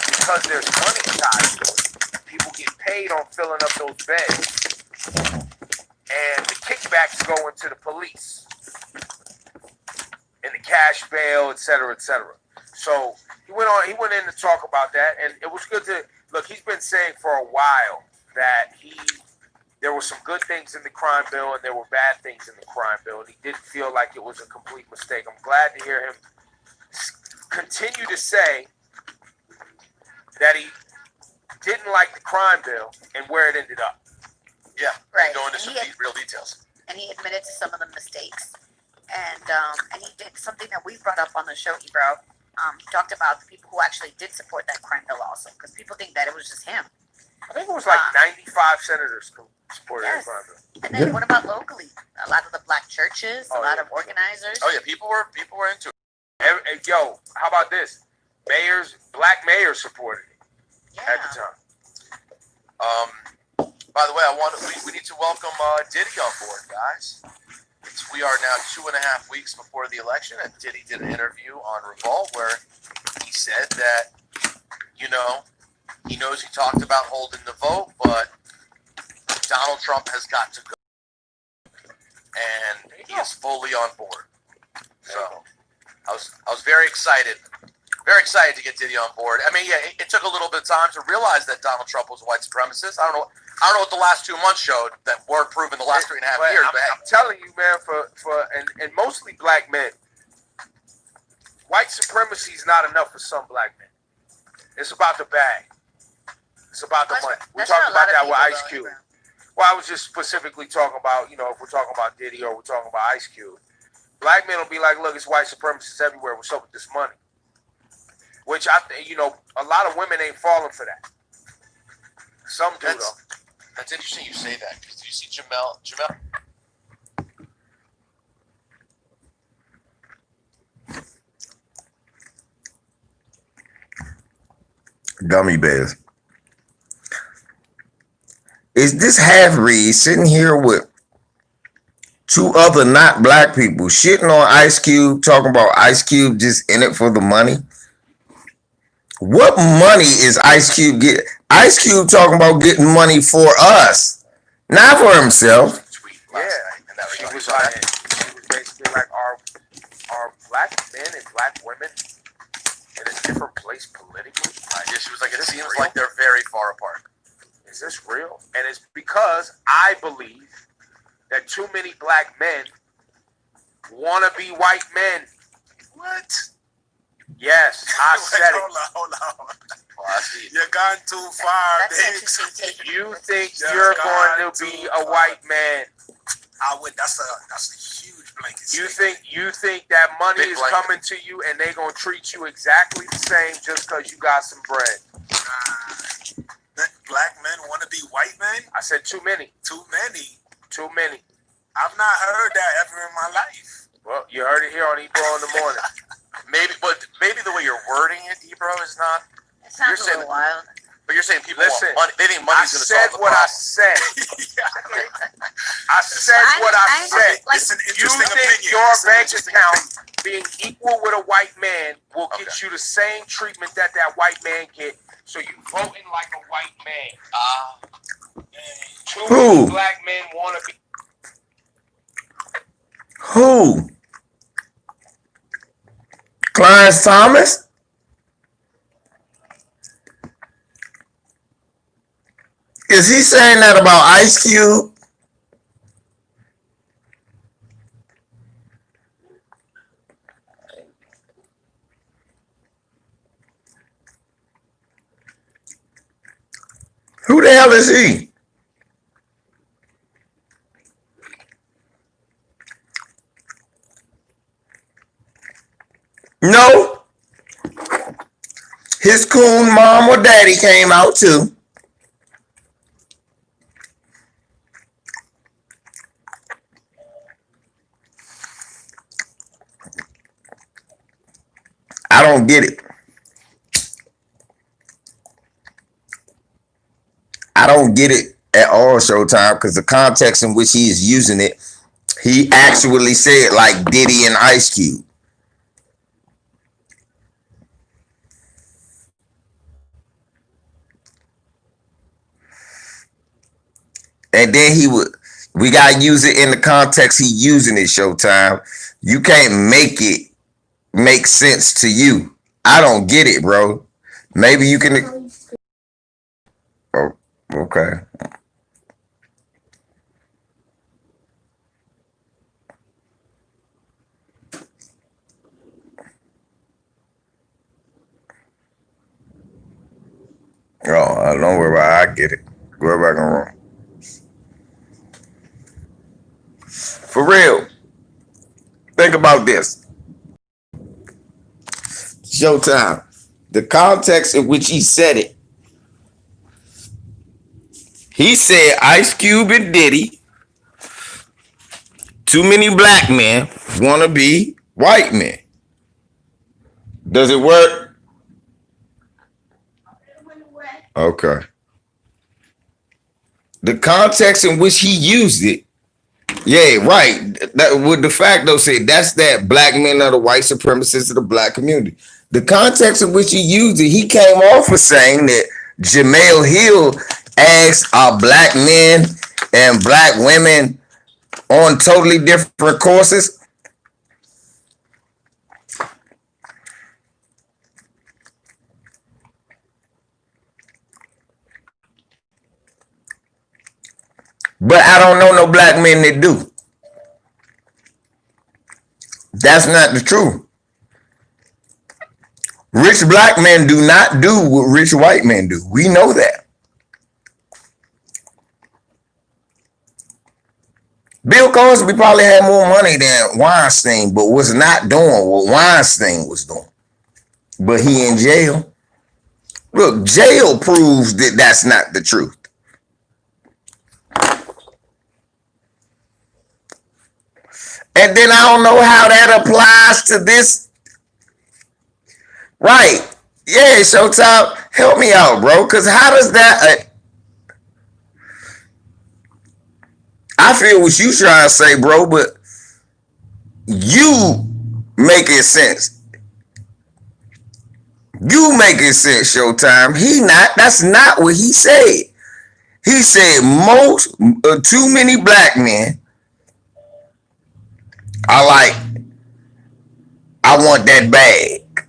because there's money tied to it, people get paid on filling up those beds. And the kickbacks go into the police and the cash bail, et cetera, et cetera. So he went in to talk about that, and it was good to look. He's been saying for a while that there were some good things in the crime bill and there were bad things in the crime bill, and he didn't feel like it was a complete mistake. I'm glad to hear him continue to say that he didn't like the crime bill and where it ended up. Yeah, Right. go into some real details. And he admitted to some of the mistakes. And he did something that we brought up on the show, Ebro. He talked about the people who actually did support that crime bill also, because people think that it was just him. I think it was like 95 senators supported Yes. that crime bill. And then what about locally? A lot of the black churches, a lot of organizers. Oh yeah, people were into it. Yo, how about this? Black mayors supported it at the time. By the way, we need to welcome Diddy on board, guys. We are now 2.5 weeks before the election, and Diddy did an interview on Revolt where he said that, he knows he talked about holding the vote, but Donald Trump has got to go. And he is fully on board. So I was very excited to get Diddy on board. I mean, yeah, it took a little bit of time to realize that Donald Trump was a white supremacist. I don't know what the last 2 months showed that weren't proven the last 3.5 years. I'm telling you, man, and mostly black men, white supremacy is not enough for some black men. It's about the bag. It's about the money. We talked about that with Ice Cube. Well, I was just specifically talking about, if we're talking about Diddy or we're talking about Ice Cube. Black men will be like, look, it's white supremacists everywhere. What's up with this money? Which I think, a lot of women ain't falling for that. Some do, though. That's interesting you say that, because did you see Jamel? Gummy bears. Is this half-breed sitting here with two other not black people shitting on Ice Cube, talking about Ice Cube just in it for the money? What money is Ice Cube get? Ice Cube talking about getting money for us, not for himself. Yeah, she was basically like, are black men and black women in a different place politically? Yeah, she was like, it seems like they're very far apart. Is this real? And it's because I believe that too many black men want to be white men. What? Yes, I said it. Hold on. Well, I see. You're gone too far, That's big. You think you're going to be a white man? I would. That's a huge blanket. You think that money Big is blanket. coming to you and they gonna treat you exactly the same just because you got some bread? Black men want to be white men? I said too many. Too many. Too many. I've not heard that ever in my life. Well, you heard it here on Ebro in the morning. Maybe the way you're wording it, Ebro, is not. It sounds You're a saying little wild. But you're saying people Listen, want money. They think I money's going to said solve the what I problem. said. I said what I said. Like, It's an You interesting think opinion. your It's an bank interesting account opinion. being equal with a white man will get Okay. you the same treatment that white man get, so you voting like a white man. Too Who? many black men want to be. Who? Clarence Thomas? Is he saying that about Ice Cube? Who the hell is he? No. His coon mom or daddy came out too. I don't get it. I don't get it at all, Showtime, because the context in which he is using it, he actually said like Diddy and Ice Cube. And then we gotta use it in the context he using it, Showtime. You can't make it make sense to you. I don't get it, bro. Maybe you can. Oh, okay. Oh, don't worry about it. I get it. Go back and wrong. For real. Think about this. Showtime. The context in which he said it. He said Ice Cube and Diddy, too many black men want to be white men. Does it work? Okay. The context in which he used it, yeah, right. That would de facto say that's that black men are the white supremacists of the black community. The context in which he used it, he came off of saying that Jamel Hill asked are black men and black women on totally different courses. But I don't know no black men that do. That's not the truth. Rich black men do not do what rich white men do. We know that. Bill Cosby probably had more money than Weinstein, but was not doing what Weinstein was doing. But he in jail. Look, jail proves that that's not the truth. And then I don't know how that applies to this. Right. Yeah, Showtime, help me out, bro. Because how does that... I feel what you trying to say, bro, but you making sense. You making sense, Showtime. That's not what he said. He said too many black men are like, I want that bag.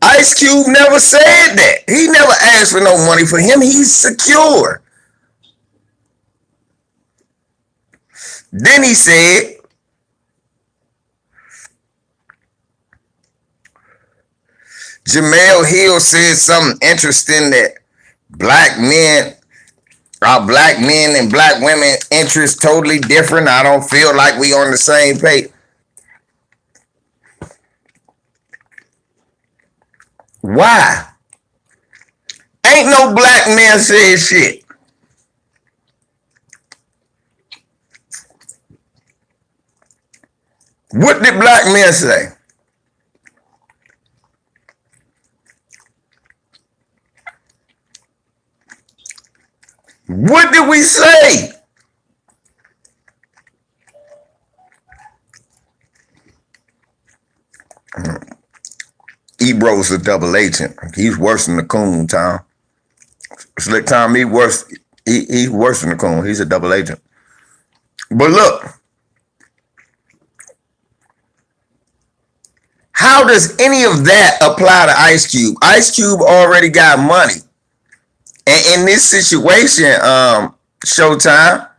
Ice Cube never said that. He never asked for no money. For him, he's secure. Then he said, Jamel Hill said something interesting that black men and black women interests totally different. I don't feel like we on the same page. Why? Ain't no black man saying shit. What did black men say? What did we say? Ebro's a double agent. He's worse than the coon, Tom. Slick Tom, he's worse than the coon. He's a double agent. But look, how does any of that apply to Ice Cube? Ice Cube already got money. And in this situation, Showtime,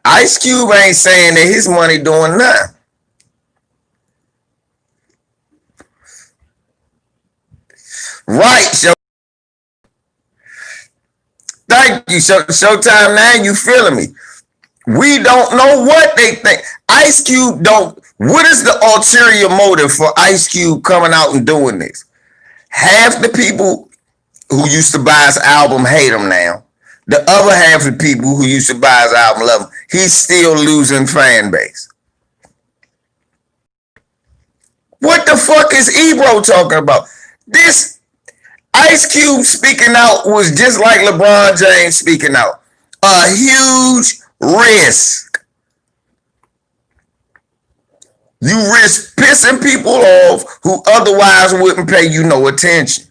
Ice Cube ain't saying that his money doing nothing. Right, thank you, Showtime. Now you feeling me. We don't know what they think. Ice Cube don't. What is the ulterior motive for Ice Cube coming out and doing this? Half the people who used to buy his album hate him now. The other half of the people who used to buy his album love him. He's still losing fan base. What the fuck is Ebro talking about? This Ice Cube speaking out was just like LeBron James speaking out. A huge risk. You risk pissing people off who otherwise wouldn't pay you no attention.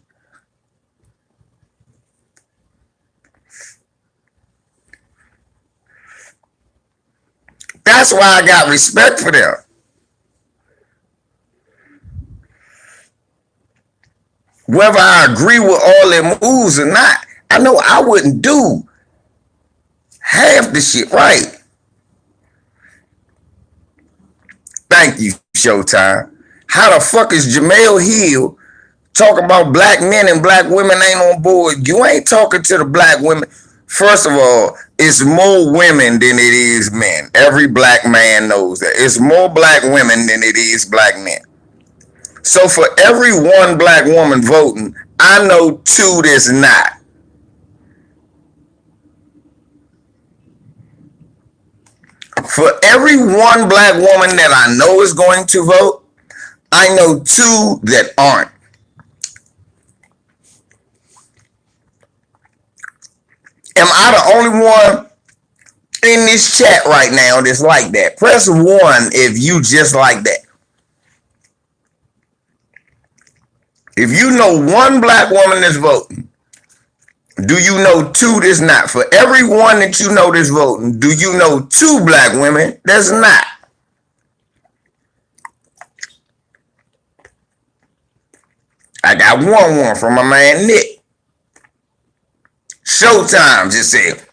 That's why I got respect for them. whether I agree with all their moves or not, I know I wouldn't do half the shit right. Thank you, Showtime. How the fuck is Jamel Hill talking about black men and black women ain't on board? You ain't talking to the black women. First of all, it's more women than it is men. Every black man knows that. It's more black women than it is black men. So for every one black woman voting, I know two that's not. For every one black woman that I know is going to vote, I know two that aren't. Am I the only one in this chat right now that's like that? Press 1 if you just like that. If you know one black woman that's voting, do you know two that's not? For every one that you know that's voting, do you know two black women that's not? I got one from my man Nick. Showtime just said.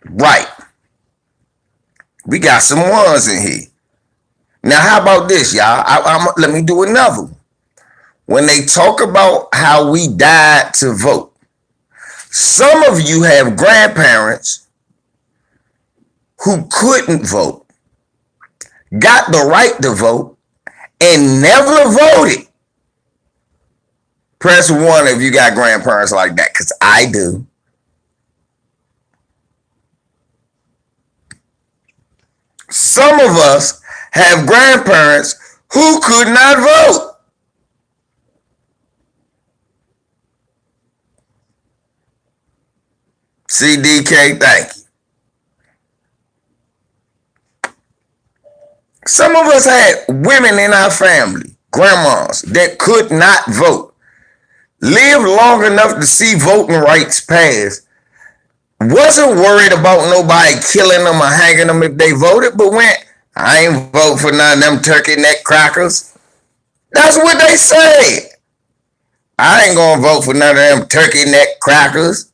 Right. We got some ones in here. Now, how about this, y'all? Let me do another one. When they talk about how we died to vote, some of you have grandparents who couldn't vote, got the right to vote, and never voted. Press 1 if you got grandparents like that, because I do. Some of us have grandparents who could not vote. CDK, thank you. Some of us had women in our family, grandmas, that could not vote. Lived long enough to see voting rights pass. Wasn't worried about nobody killing them or hanging them if they voted, but went, I ain't vote for none of them turkey neck crackers. That's what they said. I ain't gonna vote for none of them turkey neck crackers.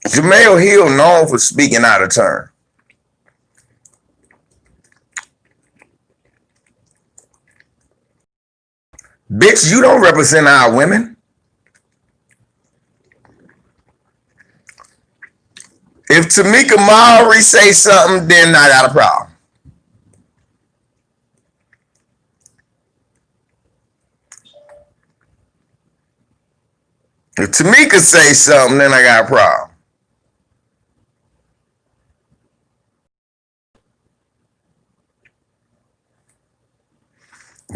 Jamel Hill known for speaking out of turn. Bitch, you don't represent our women. If Tamika Mallory say something, then I got a problem. If Tamika say something, then I got a problem.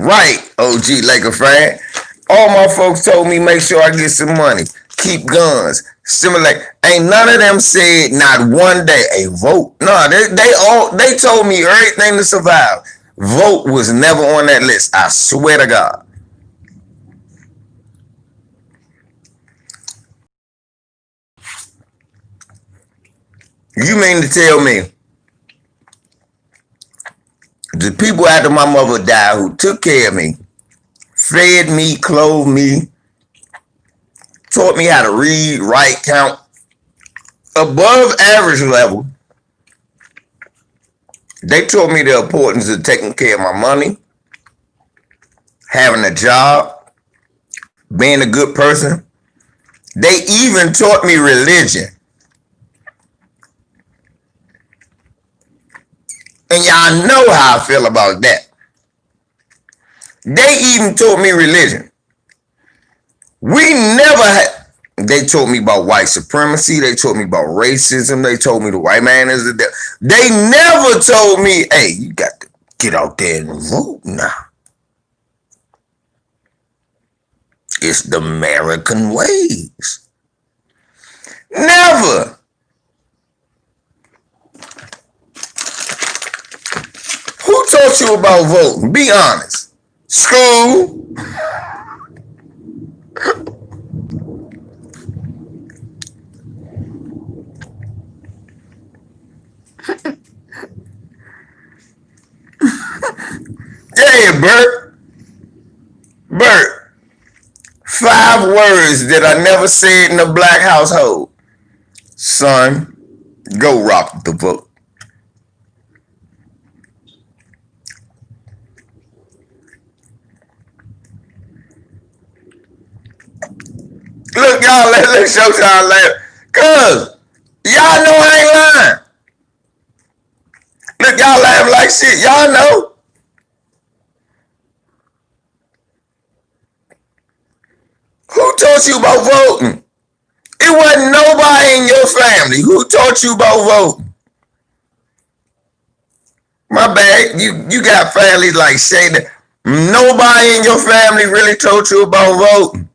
Right, OG Laker fan. All my folks told me make sure I get some money. Keep guns. Stimulate. Ain't none of them said not one day a vote. No, they told me everything to survive. Vote was never on that list. I swear to God. You mean to tell me the people after my mother died who took care of me, fed me, clothed me, taught me how to read, write, count, above average level, they taught me the importance of taking care of my money, having a job, being a good person. They even taught me religion. And y'all know how I feel about that. They even taught me religion. We never had. They told me about white supremacy. They told me about racism. They told me the white man is the devil. They never told me, hey, you got to get out there and vote now. It's the American ways. Never. taught you about voting? Be honest. School. Yeah, Bert. Bert. 5 words that I never said in a black household. Son, go rock the vote. Look, y'all, let's show y'all later. Cuz, y'all know I ain't lying. Look, y'all laugh like shit. Y'all know. Who taught you about voting? It wasn't nobody in your family. Who taught you about voting? My bad. You got families like Shayna. Nobody in your family really taught you about voting.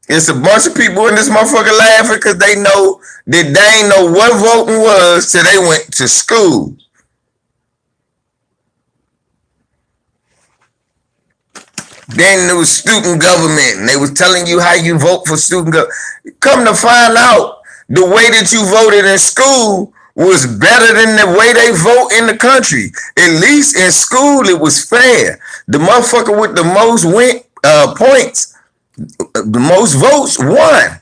It's a bunch of people in this motherfucker laughing because they know that they ain't know what voting was till they went to school. Then there was student government, and they was telling you how you vote for student government. Come to find out, the way that you voted in school was better than the way they vote in the country. At least in school, it was fair. The motherfucker with the most points, the most votes won.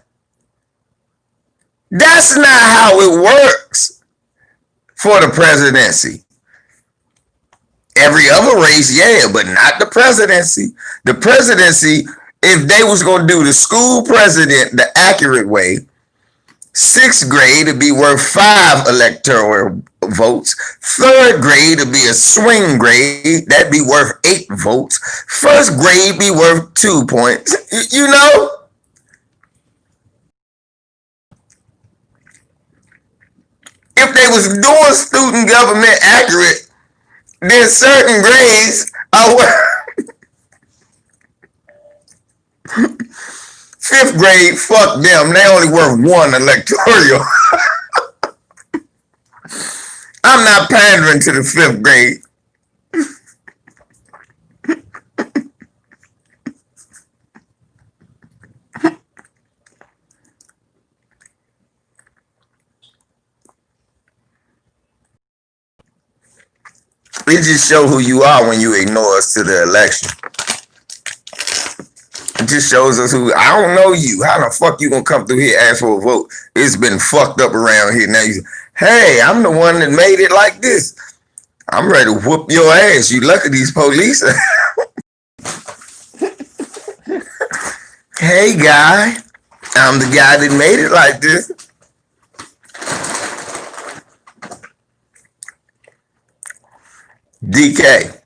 That's not how it works for the presidency. Every other race, yeah, but not the presidency. The presidency, if they was going to do the school president the accurate way, 6th grade would be worth 5 electoral votes. 3rd grade would be a swing grade. That'd be worth 8 votes. 1st grade be worth 2 points. You know? If they was doing student government accurate, then certain grades are worth 5th grade, fuck them. They only worth 1 electoral. I'm not pandering to the 5th grade. It just shows who you are when you ignore us to the election. It just shows us who. I don't know you. How the fuck you gonna come through here and ask for a vote? It's been fucked up around here. Now you, hey, I'm the one that made it like this. I'm ready to whoop your ass. You lucky these police. Hey, guy. I'm the guy that made it like this. DK.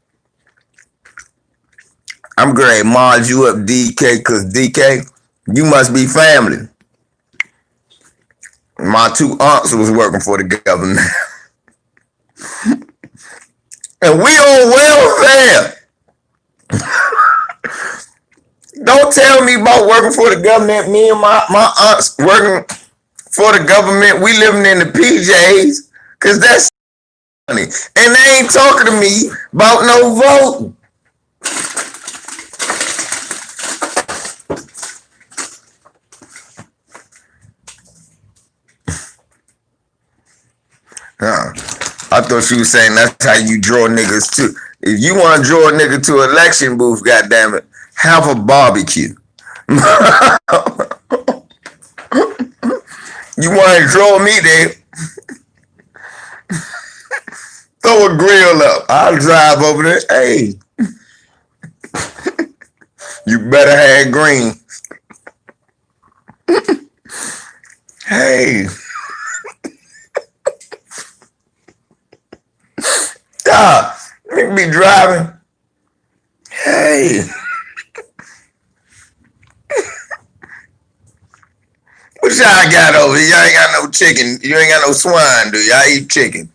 I'm going to mod you up, DK, because DK, you must be family. My 2 aunts was working for the government. And we on welfare. Don't tell me about working for the government. Me and my aunts working for the government. We living in the PJs, because that's funny. And they ain't talking to me about no voting. I thought you was saying that's how you draw niggas too. If you want to draw a nigga to an election booth, goddammit, have a barbecue. You want to draw me there? Throw a grill up. I'll drive over there. Hey, you better have green. Hey. God, nigga be driving. Hey. What y'all got over here? Y'all ain't got no chicken. You ain't got no swine, do y'all eat chicken?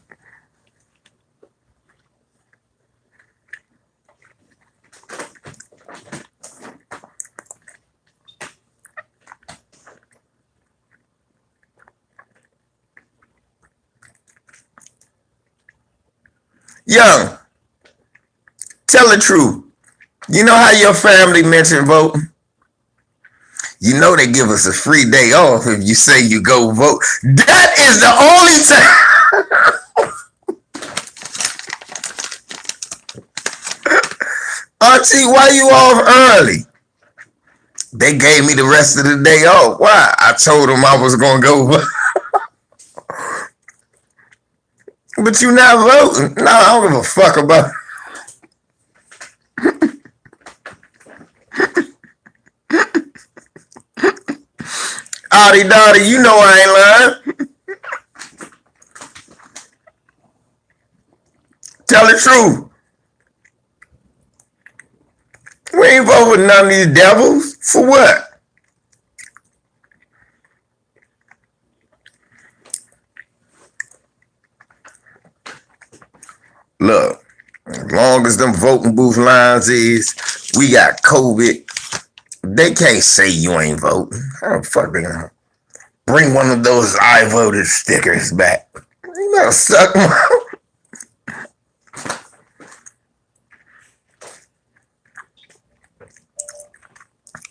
Young, Tell the truth. You know how your family mentioned voting? You know they give us a free day off if you say you go vote. That is the only time. Auntie, why you off early? They gave me the rest of the day off. Why? I told them I was going to go vote. But you not voting. No, I don't give a fuck about it. Audie Dottie, you know I ain't lying. Tell the truth. We ain't voting with none of these devils. For what? Look, as long as them voting booth lines is, we got COVID. They can't say you ain't voting. How the fuck they gonna bring one of those I voted stickers back? You better suck them out.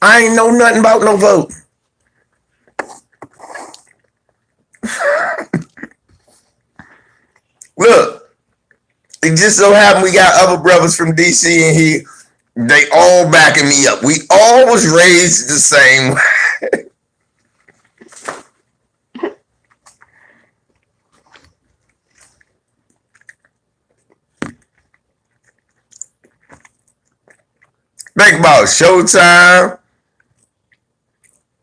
I ain't know nothing about no vote. Look, it just so happened we got other brothers from DC in here. They all backing me up. We all was raised the same way. Think about Showtime.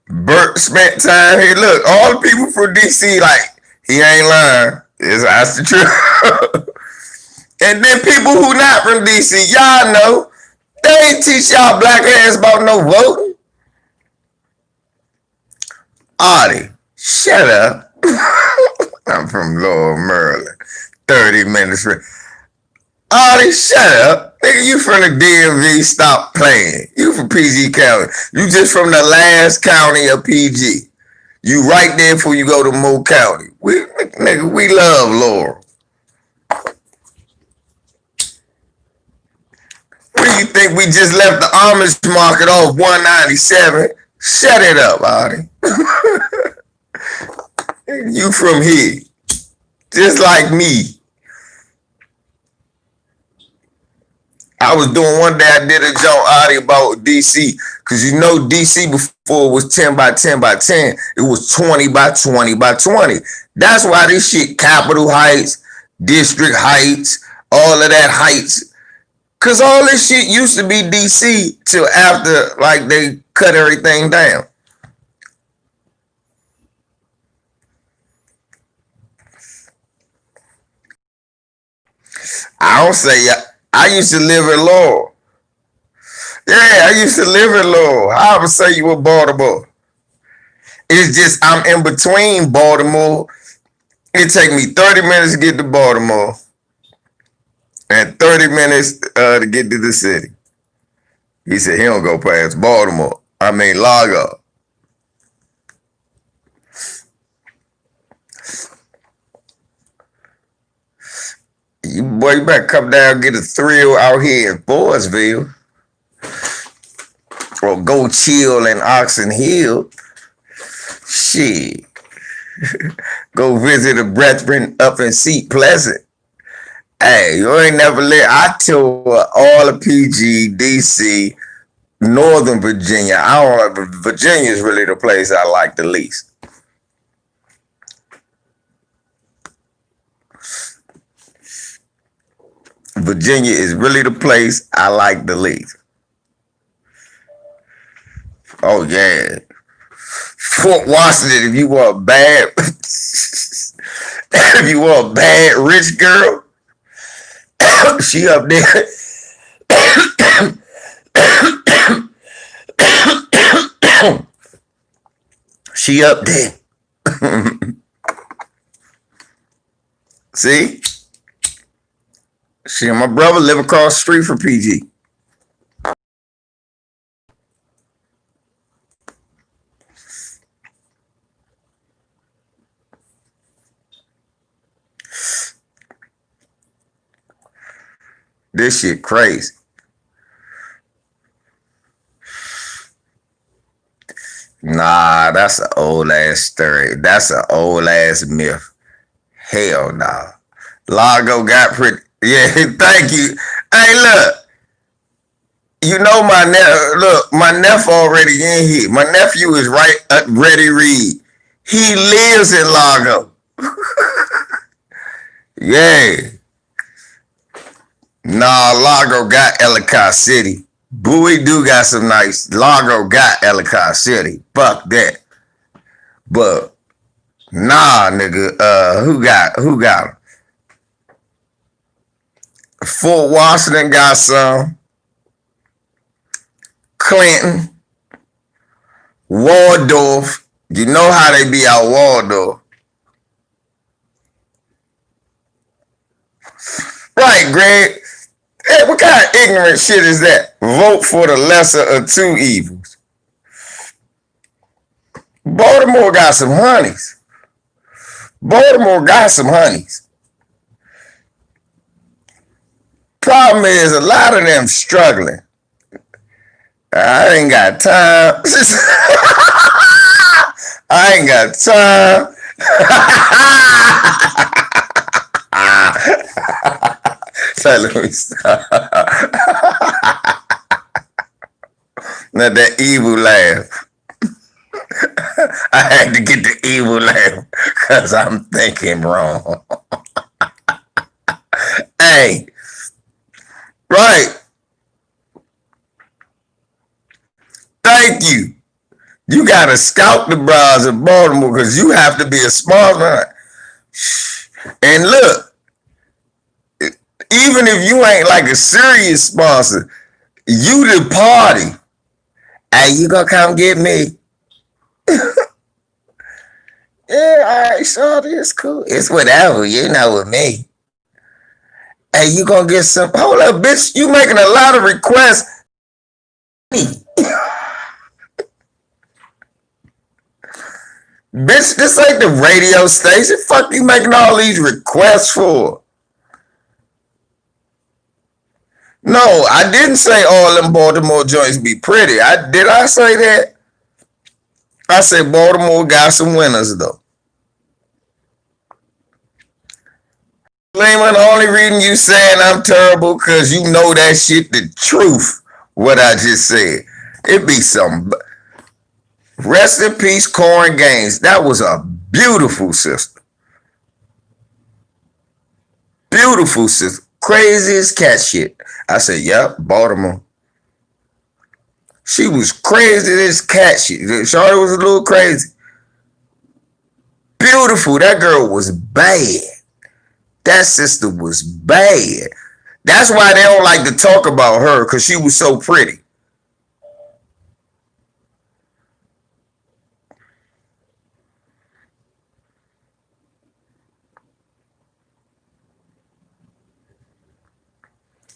Bert spent time here. Look, all the people from DC, like, he ain't lying. That's the truth. And then people who not from DC, y'all know, they ain't teach y'all black ass about no voting. Audie, shut up. I'm from Lower Maryland. 30 minutes. Audie, shut up. Nigga, you from the DMV, stop playing. You from PG County. You just from the last county of PG. You right there before you go to Moore County. Nigga, we love Laurel. What do you think we just left the Amish market off 197? Shut it up, Audie. You from here. Just like me. I was doing one day, I did a joke, Audie, about DC. Because you know DC before was 10 by 10 by 10. It was 20 by 20 by 20. That's why this shit, Capitol Heights, District Heights, all of that Heights. Because all this shit used to be DC till after, like, they cut everything down. I don't say, I used to live in Laurel. Yeah, I used to live in Laurel. I would say you were Baltimore. It's just I'm in between Baltimore. It take me 30 minutes to get to Baltimore and 30 minutes to get to the city. He said he don't go past Baltimore. I mean Largo. You better come down and get a thrill out here in Boysville. Or go chill in Oxon Hill. Shit. Go visit a brethren up in Seat Pleasant. Hey, you ain't never I tour all of PG, DC, Northern Virginia. Virginia is really the place I like the least. Virginia is really the place I like the least. Oh yeah. Fort Washington, if you were a bad if you were a bad rich girl, she up there. She up there. See? She and my brother live across the street from PG. This shit crazy. Nah, that's an old ass story. That's an old ass myth. Hell nah. Largo got pretty. Yeah, thank you. Hey, look. You know my nephew already in here. My nephew is right ready read. He lives in Largo. Yeah. Nah, Largo got Ellicott City. Bowie do got some nice. Largo got Ellicott City. Fuck that. But nah, nigga. Who got him? Fort Washington got some. Clinton. Waldorf. You know how they be out Waldorf. Right, Greg. Hey, what kind of ignorant shit is that? Vote for the lesser of two evils. Baltimore got some honeys. Baltimore got some honeys. Problem is, a lot of them struggling. I ain't got time. I ain't got time. So let me stop. Now that evil laugh. I had to get the evil laugh because I'm thinking wrong. Hey, right. Thank you. You gotta scout the bras in Baltimore because you have to be a smart man. And look, even if you ain't like a serious sponsor, you the party. Hey, you gonna come get me? Yeah, all right, shorty, it's cool. It's whatever, you know, with me. Hey, you gonna get some? Hold up, bitch. You making a lot of requests. Bitch, this ain't the radio station. Fuck you making all these requests for? No, I didn't say all them Baltimore joints be pretty. Did I say that? I said Baltimore got some winners though. Lehman, the only reason you saying I'm terrible because you know that shit the truth. What I just said. It be some. Rest in peace, Corn Gaines. That was a beautiful sister. Beautiful sister. Crazy as cat shit. I said, yep, Baltimore. She was crazy as cat shit. Shawty was a little crazy. Beautiful. That girl was bad. That sister was bad. That's why they don't like to talk about her because she was so pretty.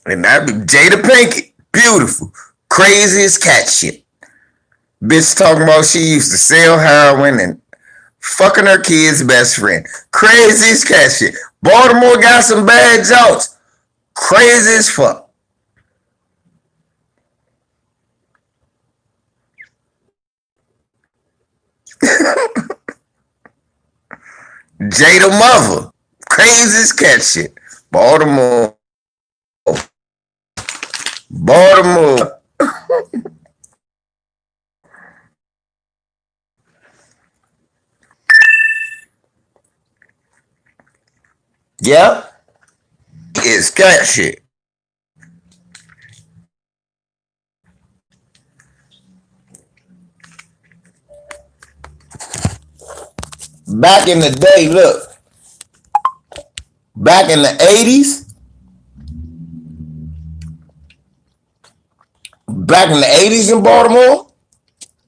And that be Jada Pinkett. Beautiful. Crazy as cat shit. Bitch talking about she used to sell heroin and fucking her kid's best friend. Crazy as cat shit. Baltimore got some bad jokes. Crazy as fuck. Jada mother. Crazy as cat shit. Baltimore. Baltimore. Yep. It's cat shit. Back in the day, look. Back in the 80s. Back in the 80s in Baltimore,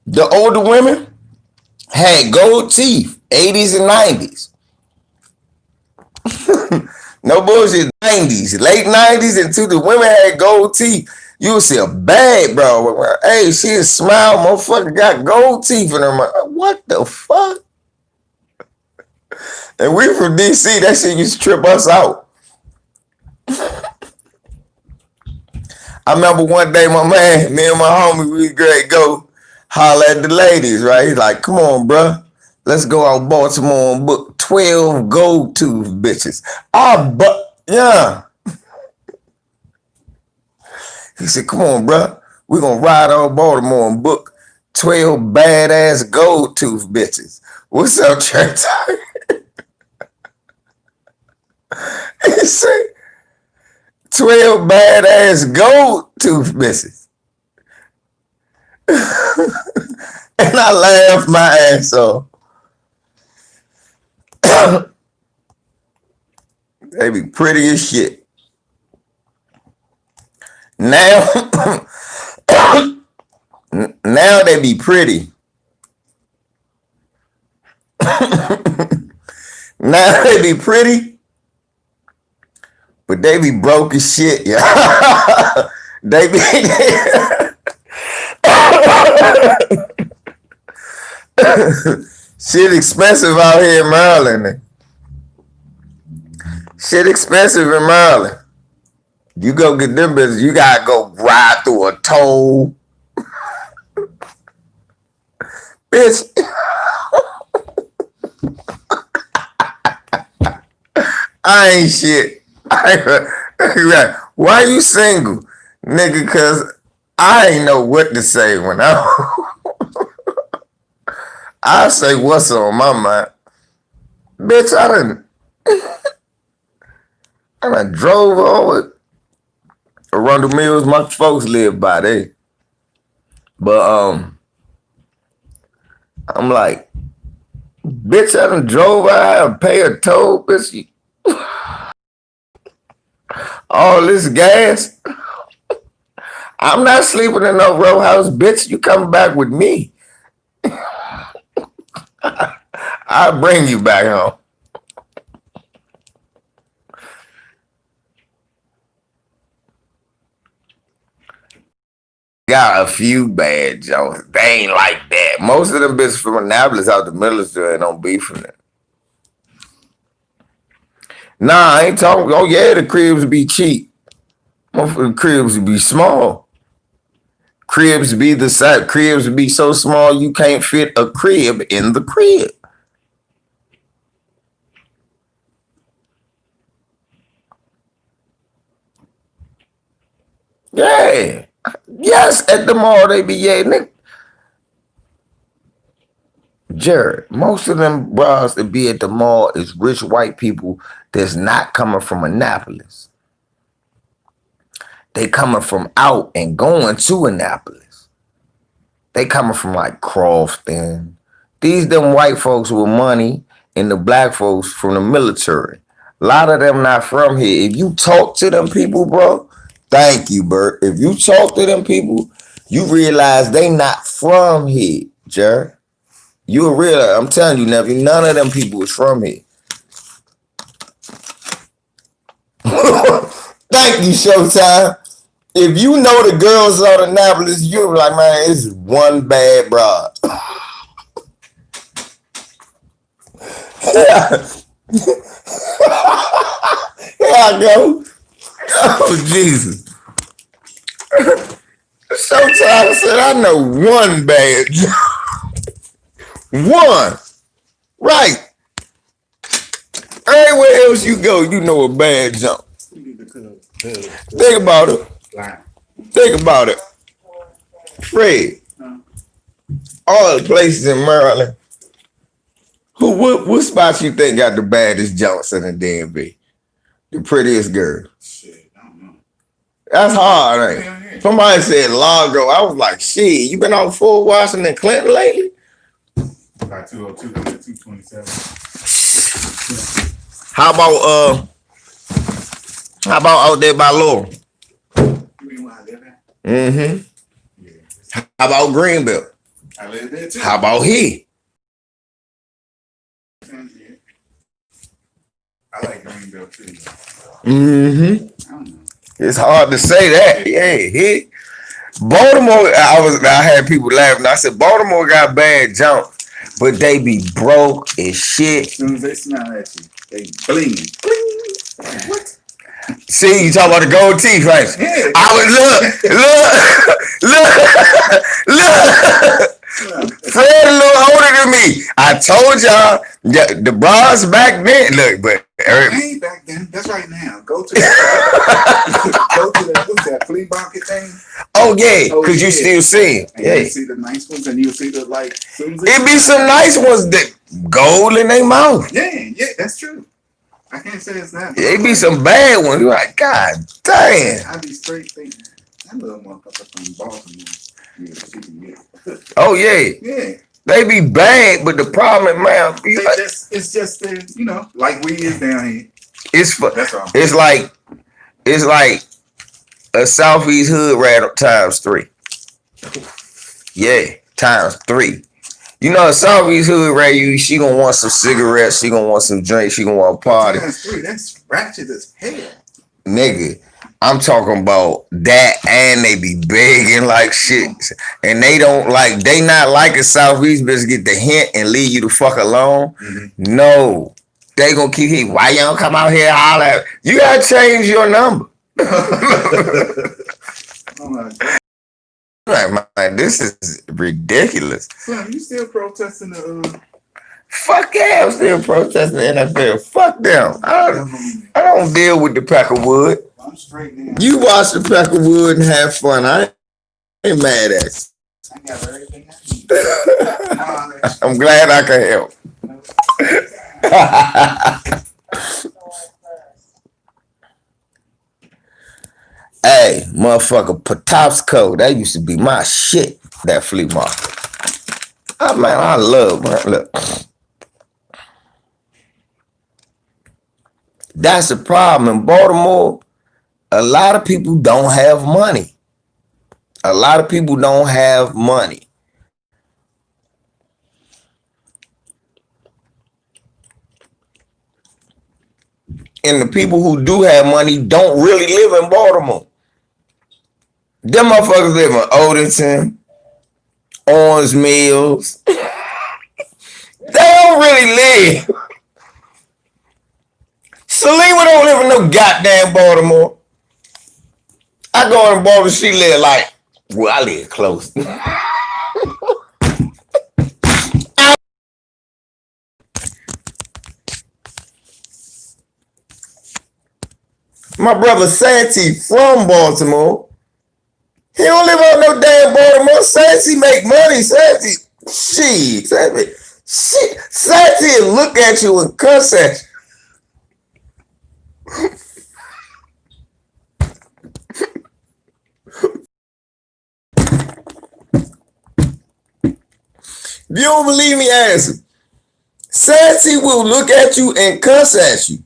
the older women had gold teeth. 80s and 90s. No bullshit. 90s, late 90s into the women had gold teeth. You would see a bad bro. Hey, she a smile, motherfucker got gold teeth in her mouth. What the fuck? And we from DC, that shit used to trip us out. I remember one day, my man, me and my homie, we great go holler at the ladies, right? He's like, come on, bruh. Let's go out Baltimore and book 12 gold tooth bitches. But yeah. He said, come on, bruh. We're going to ride out Baltimore and book 12 badass gold tooth bitches. What's up, Trent? He said, 12 badass gold tooth bitches. And I laughed my ass off. They be pretty as shit. Now, now they be pretty. Now they be pretty, but they be broke as shit, yeah. They be shit expensive out here in Maryland. Shit expensive in Maryland. You go get them business, you gotta go ride through a toll. Bitch. I ain't shit. Why you single? Nigga, cause I ain't know what to say when I say what's on my mind. Bitch, I done drove over Arundel Mills. My folks live by there. But I'm like, bitch, I done drove out and pay a toll, bitch. All this gas. I'm not sleeping in no row house, bitch. You come back with me. I'll bring you back home. Got a few bad jokes. They ain't like that. Most of them bitches from Annapolis out the military don't be from there. Nah, I ain't talking. Oh yeah, the cribs be cheap. The cribs be small. Cribs be the size. Cribs be so small you can't fit a crib in the crib. Yeah. Yes, at the mall they be, yeah, nigga. Jared, most of them bras that be at the mall is rich white people that's not coming from Annapolis. They coming from out and going to Annapolis. They coming from like Crofton. These them white folks with money and the black folks from the military. A lot of them not from here. If you talk to them people, bro, thank you, Bert. If you talk to them people, you realize they not from here, Jared. You'll realize, I'm telling you, nephew, none of them people is from here. Thank you, Showtime. If you know the girls on Annapolis, you're like, man, it's one bad broad. Yeah. Here I go. Oh, Jesus. Showtime said, I know one bad joke. One. Right. Everywhere else you go, you know a bad jump. Think about it. Think about it. Fred. All the places in Maryland. What spots you think got the baddest jumps in the DMV? The prettiest girl. Shit, I don't know. That's hard, ain't it? Somebody said Largo. I was like, shit, you been on Fort Washington and Clinton lately? Like 202, 227. How about out there by Laurel? You mean where I live at? Mm-hmm. Yeah. How about Greenbelt? I live there too. How about here? Yeah. I like Greenbelt too. Mm-hmm. I don't know. It's hard to say that. Yeah, here. Baltimore, I had people laughing. I said, Baltimore got bad jumps, but they be broke as shit. As soon as they smile at you, they bling. Bling. What? See, you talking about the gold teeth, right? Yeah. I was look. Fred a little older than me. I told y'all the bras back then. Look, but Ain't back then. That's right now. Go to that. Go to that. What's that flea market thing? oh yeah, cause you still see it. And Yeah, you see the nice ones, and you see the like. it be some nice ones that gold in their mouth. Yeah, that's true. I can't say it's not. It be some bad ones. You're like, God damn. I be straight thinking that little motherfucker from Baltimore. Yeah, she can get it. Oh yeah, Yeah. they be bad, but the problem, man, It's just like we is down here. it's That's all. it's like a Southeast hood rat times 3. Yeah, times 3. You know, a Southeast hood rat, she gonna want some cigarettes, she gonna want some drinks, she gonna want a party. Times 3. That's ratchet as hell. Nigga, I'm talking about that, and they be begging like shit, and they not like a Southeast bitch get the hint and leave you the fuck alone. Mm-hmm. No, they gonna keep hitting. Why you don't come out here and holler? You gotta change your number. Oh my God. Like, man, this is ridiculous. Son, you still protesting the Fuck yeah, I'm still protesting the NFL. Fuck them. I don't deal with the pack of wood. I'm straight now. You watch the pack of wood and have fun. I ain't mad at you. I got everything I need. I'm glad I can help. Hey, motherfucker, Patapsco, that used to be my shit, that flea market. Oh, man, I love, man, look. That's the problem in Baltimore. A lot of people don't have money. A lot of people don't have money. And the people who do have money don't really live in Baltimore. Them motherfuckers live in Odenton, Orange Mills. They don't really live. Selima don't live in no goddamn Baltimore. I go in Baltimore, she live like, well, I live close. My brother Santi from Baltimore. He don't live on no damn Baltimore. Santi make money. Santi will look at you and cuss at you. If you don't believe me, ask him. Santi will look at you and cuss at you.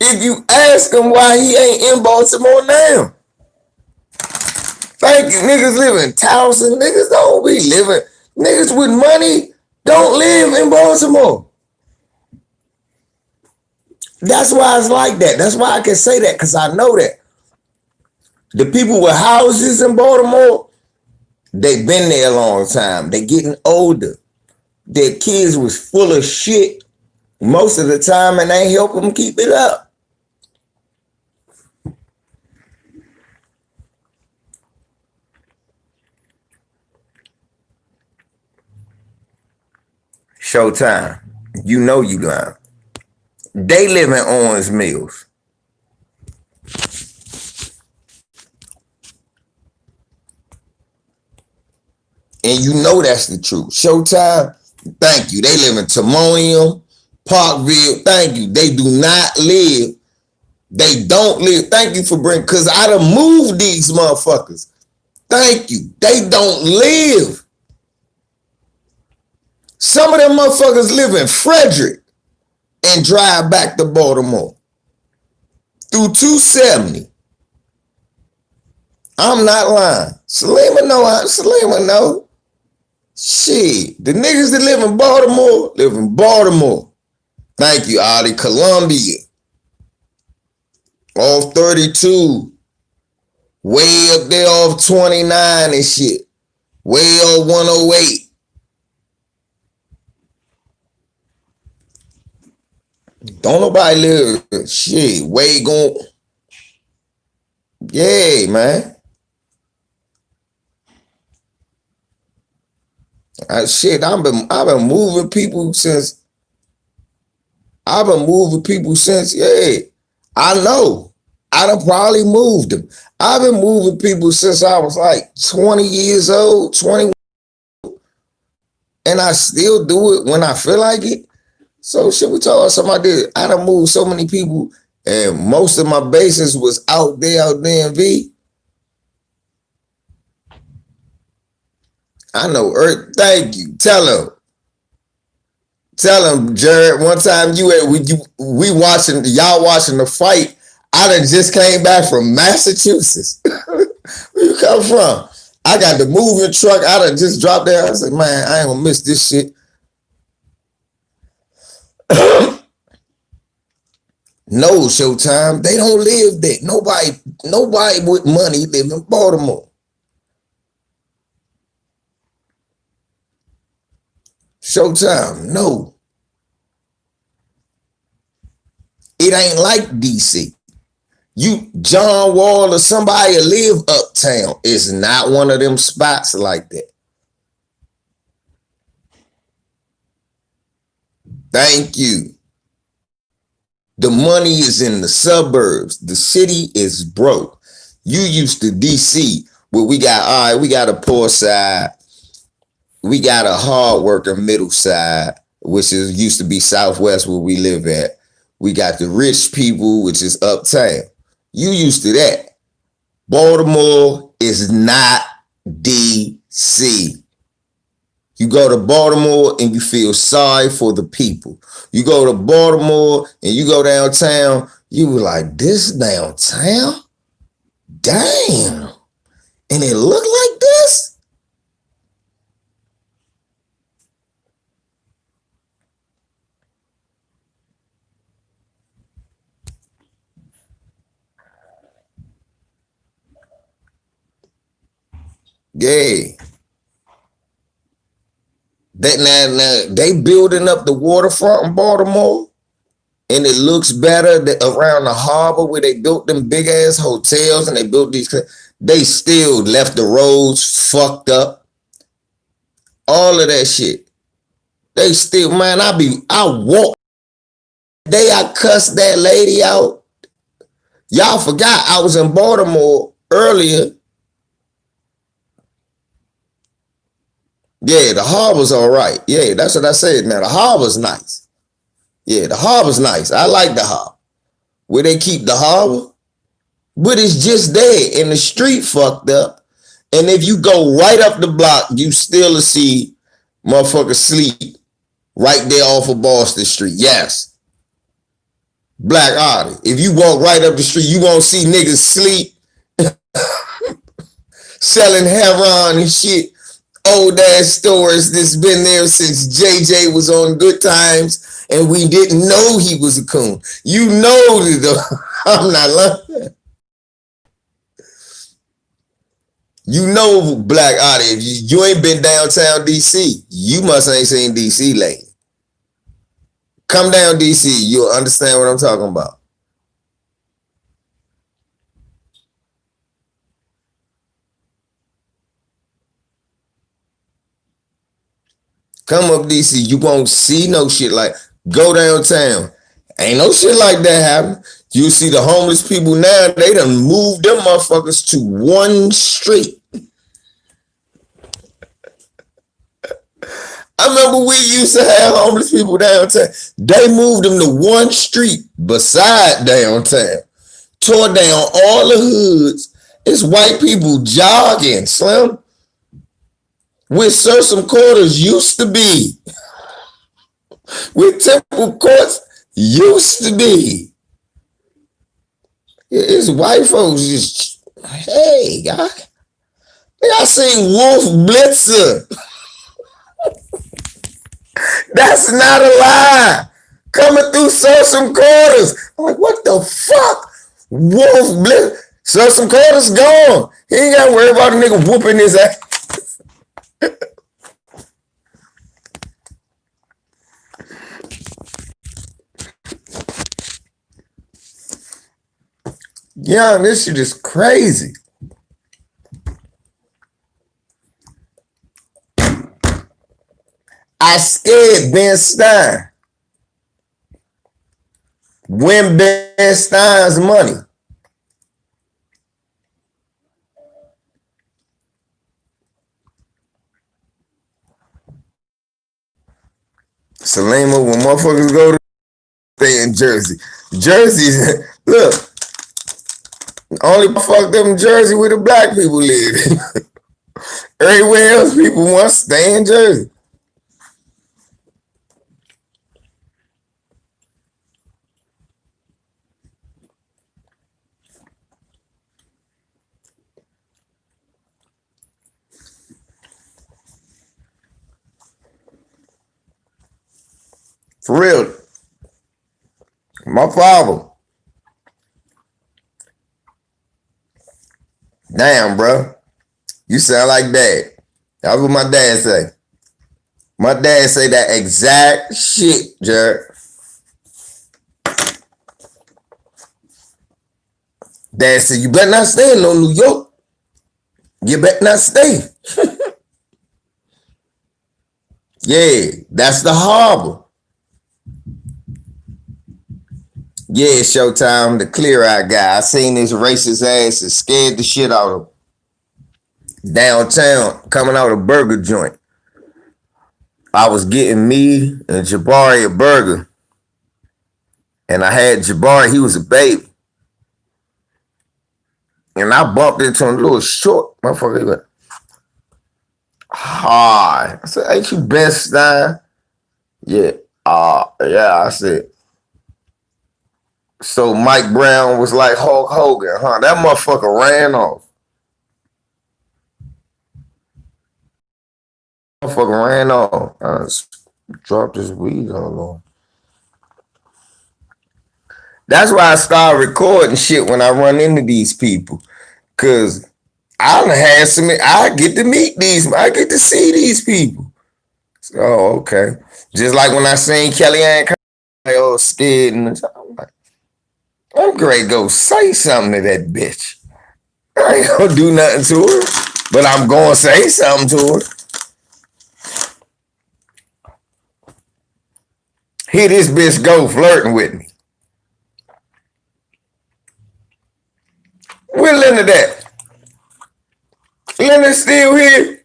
If you ask him why he ain't in Baltimore now. Thank you. Niggas live in Towson. Niggas don't be living. Niggas with money don't live in Baltimore. That's why it's like that. That's why I can say that, because I know that. The people with houses in Baltimore, they've been there a long time. They getting older. Their kids was full of shit most of the time, and they help them keep it up. Showtime. You know you lying. They live in Orange Mills. And you know that's the truth. Showtime, thank you. They live in Timonium, Parkville. Thank you. They do not live. They don't live. Thank you for bringing, because I done moved these motherfuckers. Thank you. They don't live. Some of them motherfuckers live in Frederick and drive back to Baltimore through 270. I'm not lying. Selima know. Shit, the niggas that live in Baltimore live in Baltimore. Thank you, Ali. Columbia. Off 32. Way up there off 29 and shit. Way off 108. Don't nobody live shit. Way going. Yeah, man. Shit, I've been moving people since. Yeah. I know. I done probably moved them. I've been moving people since I was like 20 years old, 20, and I still do it when I feel like it. So shit, we talking about something I did. I done moved so many people, and most of my bases was out there in V. I know Earth. Thank you. Tell him, Jared. One time y'all watching the fight. I done just came back from Massachusetts. Where you come from? I got the moving truck. I done just dropped there. I said, man, I ain't gonna miss this shit. No, Showtime. They don't live there. Nobody with money live in Baltimore. Showtime, no. It ain't like DC. John Wall or somebody live uptown. It's not one of them spots like that. Thank you. The money is in the suburbs. The city is broke. You used to DC where we got a poor side. We got a hard worker middle side, which used to be Southwest where we live at. We got the rich people, which is uptown. You used to that. Baltimore is not DC. You go to Baltimore and you feel sorry for the people. You go to Baltimore and you go downtown, you were like, this downtown? Damn. And it looked like this? Yeah. Now they building up the waterfront in Baltimore, and it looks better around the harbor where they built them big ass hotels and they built these. They still left the roads fucked up. All of that shit. They still, man. I walk. Day I cussed that lady out. Y'all forgot I was in Baltimore earlier. Yeah, the harbor's all right. Yeah, that's what I said. Now, the harbor's nice. Yeah, the harbor's nice. I like the harbor. Where they keep the harbor. But it's just there and the street fucked up. And if you go right up the block, you still see motherfuckers sleep right there off of Boston Street. Yes. Black Otter. If you walk right up the street, you won't see niggas sleep selling heroin and shit. Old ass stores that's been there since JJ was on Good Times and we didn't know he was a coon. You know that I'm not lying. You know Black Otter. If you ain't been downtown DC, you must ain't seen DC lately. Come down DC, you'll understand what I'm talking about. Come up DC, you won't see no shit like, go downtown. Ain't no shit like that happen. You see the homeless people now, they done moved them motherfuckers to one street. I remember we used to have homeless people downtown. They moved them to one street beside downtown. Tore down all the hoods. It's white people jogging, Slim. Where Sursum Quarters used to be. Where Temple Courts used to be. It's white folks just, hey, guy. I seen Wolf Blitzer. That's not a lie. Coming through Sursum Quarters. I'm like, what the fuck? Wolf Blitzer. Sursum Quarters gone. He ain't got to worry about a nigga whooping his ass. Yeah, this shit is crazy. I scared Ben Stein. Win Ben Stein's money. Salima, when motherfuckers go to stay in Jersey. Jersey, look, only fuck them in Jersey where the black people live. Everywhere else, people want to stay in Jersey. For real. My problem. Damn, bro. You sound like dad. That's what my dad say. My dad say that exact shit, Jared. Dad said, you better not stay in no New York. You better not stay. Yeah, that's the harbor. Yeah, Showtime, the clear-eyed guy. I seen this racist ass and scared the shit out of him. Downtown, coming out of a burger joint. I was getting me and Jabari a burger. And I had Jabari, he was a baby. And I bumped into him, a little short motherfucker. He went, hi. I said, ain't you Ben Stein? Yeah. Yeah, I said. So Mike Brown was like Hulk Hogan, huh? That motherfucker ran off. Motherfucker ran off. I just dropped his weed on him. That's why I start recording shit when I run into these people. Cause I done had some, I get to meet these, I get to see these people. Oh, okay. Just like when I seen Kellyanne, like, oh, scared, and I'm like, I'm great. Go say something to that bitch. I ain't gonna do nothing to her, but I'm gonna say something to her. Here this bitch go flirting with me. Where Leonard at? Leonard still here?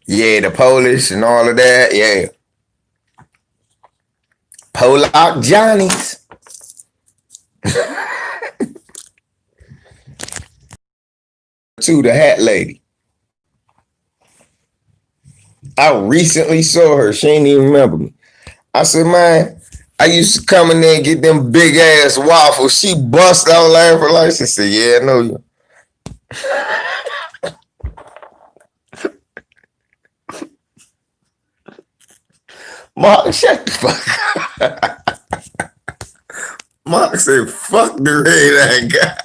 Yeah, the Polish and all of that. Yeah. Polak Johnnies. To the hat lady. I recently saw her. She ain't even remember me. I said, man, I used to come in there and get them big ass waffles. She bust out laughing like she said, yeah, I know you. Mark, shut the fuck up. Mark said, fuck the red guy.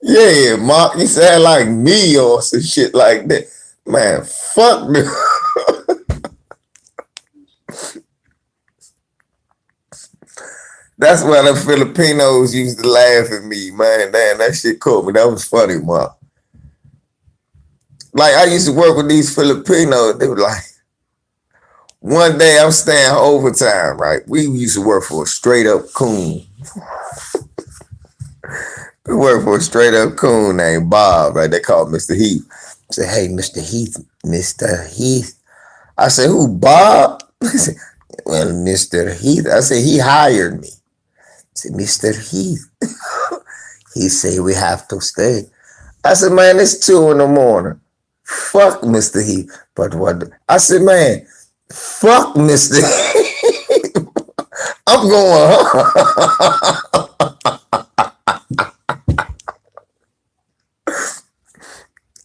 Yeah, Mark, you sound like me or some shit like that. Man, fuck me. That's why the Filipinos used to laugh at me, man. Damn, that shit caught me. That was funny, Mark. Like, I used to work with these Filipinos. They were like, one day I'm staying overtime, right? We used to work for a straight up coon. We worked for a straight up coon named Bob, right? They called Mr. Heath. I said, hey, Mr. Heath, Mr. Heath. I said, who, Bob? He said, well, Mr. Heath. I said, he hired me. I said, Mr. Heath. He said, we have to stay. I said, man, it's 2 a.m. Fuck Mr. Heath. But what? I said, man, fuck Mr. Heath. I'm going home.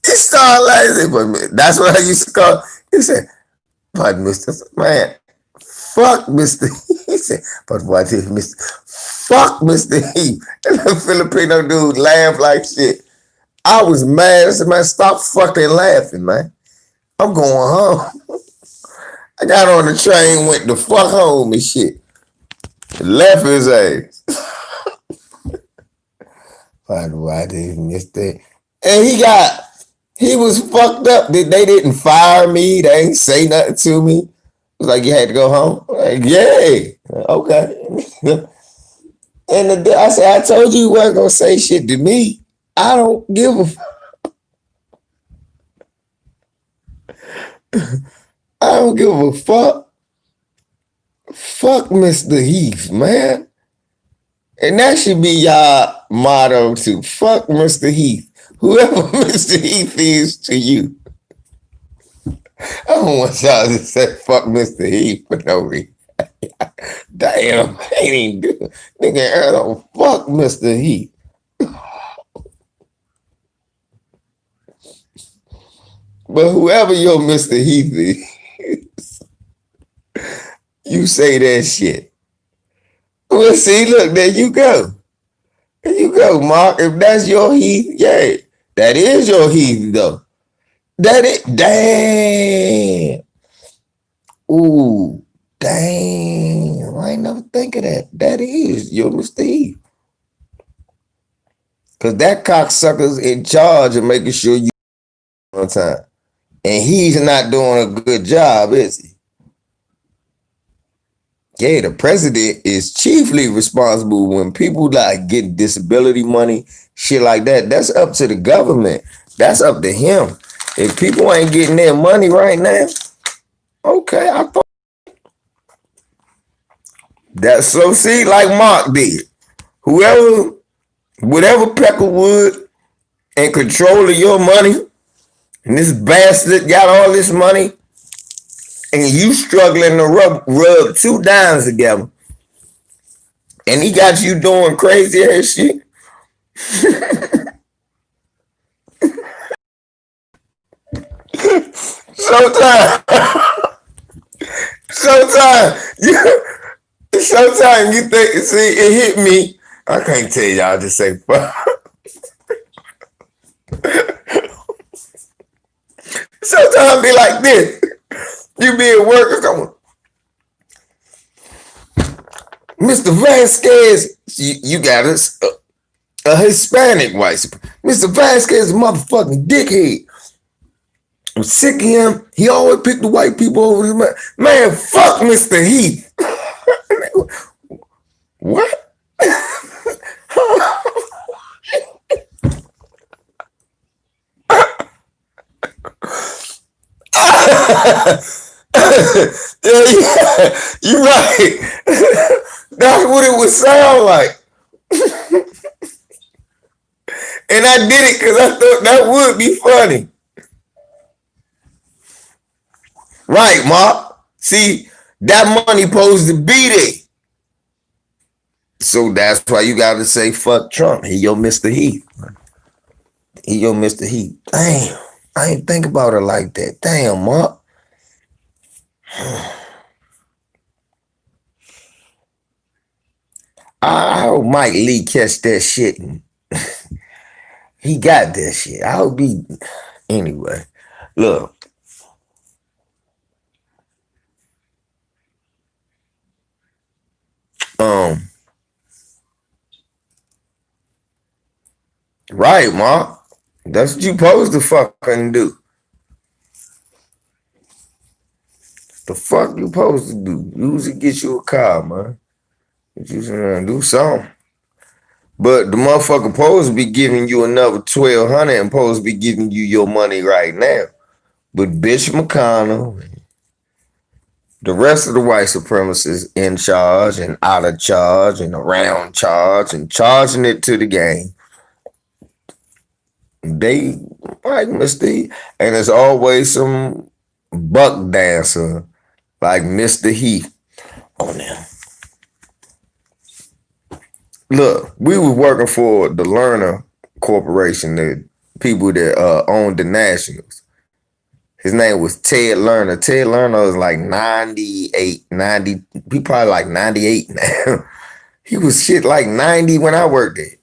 He started laughing, but that's what I used to call. He said, but Mr. Man, fuck Mr. Heath. He said, but what if Mr. Fuck Mr. Heath? And the Filipino dude laughed like shit. I was mad. I said, man, stop fucking laughing, man. I'm going home. I got on the train, went the fuck home and shit. Left his ass. Why did he miss that? And he was fucked up. They didn't fire me. They ain't say nothing to me. It was like, you had to go home. Like, yay. Okay. And I said, I told you weren't gonna say shit to me. I don't give a fuck. I don't give a fuck. Fuck Mr. Heath, man. And that should be y'all motto too. Fuck Mr. Heath. Whoever Mr. Heath is to you. I don't want y'all to say fuck Mr. Heath for no reason. Damn, I ain't even do it. Nigga, I don't fuck Mr. Heath. But whoever your Mr. Heath is, you say that shit. Well, see, look, there you go. There you go, Mark. If that's your Heath, yeah, that is your Heath, though. That is, damn. Ooh, damn. I ain't never think of that. That is your Mr. Heath. Because that cocksucker's in charge of making sure you on time. And he's not doing a good job, is he? Yeah, the president is chiefly responsible when people like get disability money, shit like that. That's up to the government. That's up to him. If people ain't getting their money right now, okay, I thought that's so. See, like Mark did. Whatever Peckerwood in control of your money, and this bastard got all this money, and you struggling to rub two dimes together, and he got you doing crazy ass shit. Sometimes you think, see, it hit me. I can't tell y'all to say fuck. Sometimes it be like this. You be at work or something. Mr. Vasquez, you got a Hispanic wife. Mr. Vasquez is a motherfucking dickhead. I'm sick of him. He always picked the white people over his man. Man, fuck Mr. Heath. What? Yeah, you're right. That's what it would sound like. And I did it because I thought that would be funny. Right, Mark. See, that money supposed to be there. So that's why you got to say fuck Trump. He your Mr. Heath. He your Mr. Heath. Damn. I ain't think about it like that. Damn, Mark. I hope Mike Lee catch that shit. He got that shit. I hope he. Anyway, look. Right, Mark. That's what you supposed to fucking do. The fuck you supposed to do? Usually get you a car, man. You do something. But the motherfucker supposed to be giving you another 1,200 and supposed to be giving you your money right now. But Bitch McConnell, the rest of the white supremacists in charge and out of charge and around charge and charging it to the game. They like Mr. And there's always some buck dancer like Mr. Heath on there. Look, we were working for the Lerner Corporation, the people that owned the Nationals. His name was Ted Lerner. Ted Lerner was like 98, 90. He probably like 98 now. He was shit like 90 when I worked there.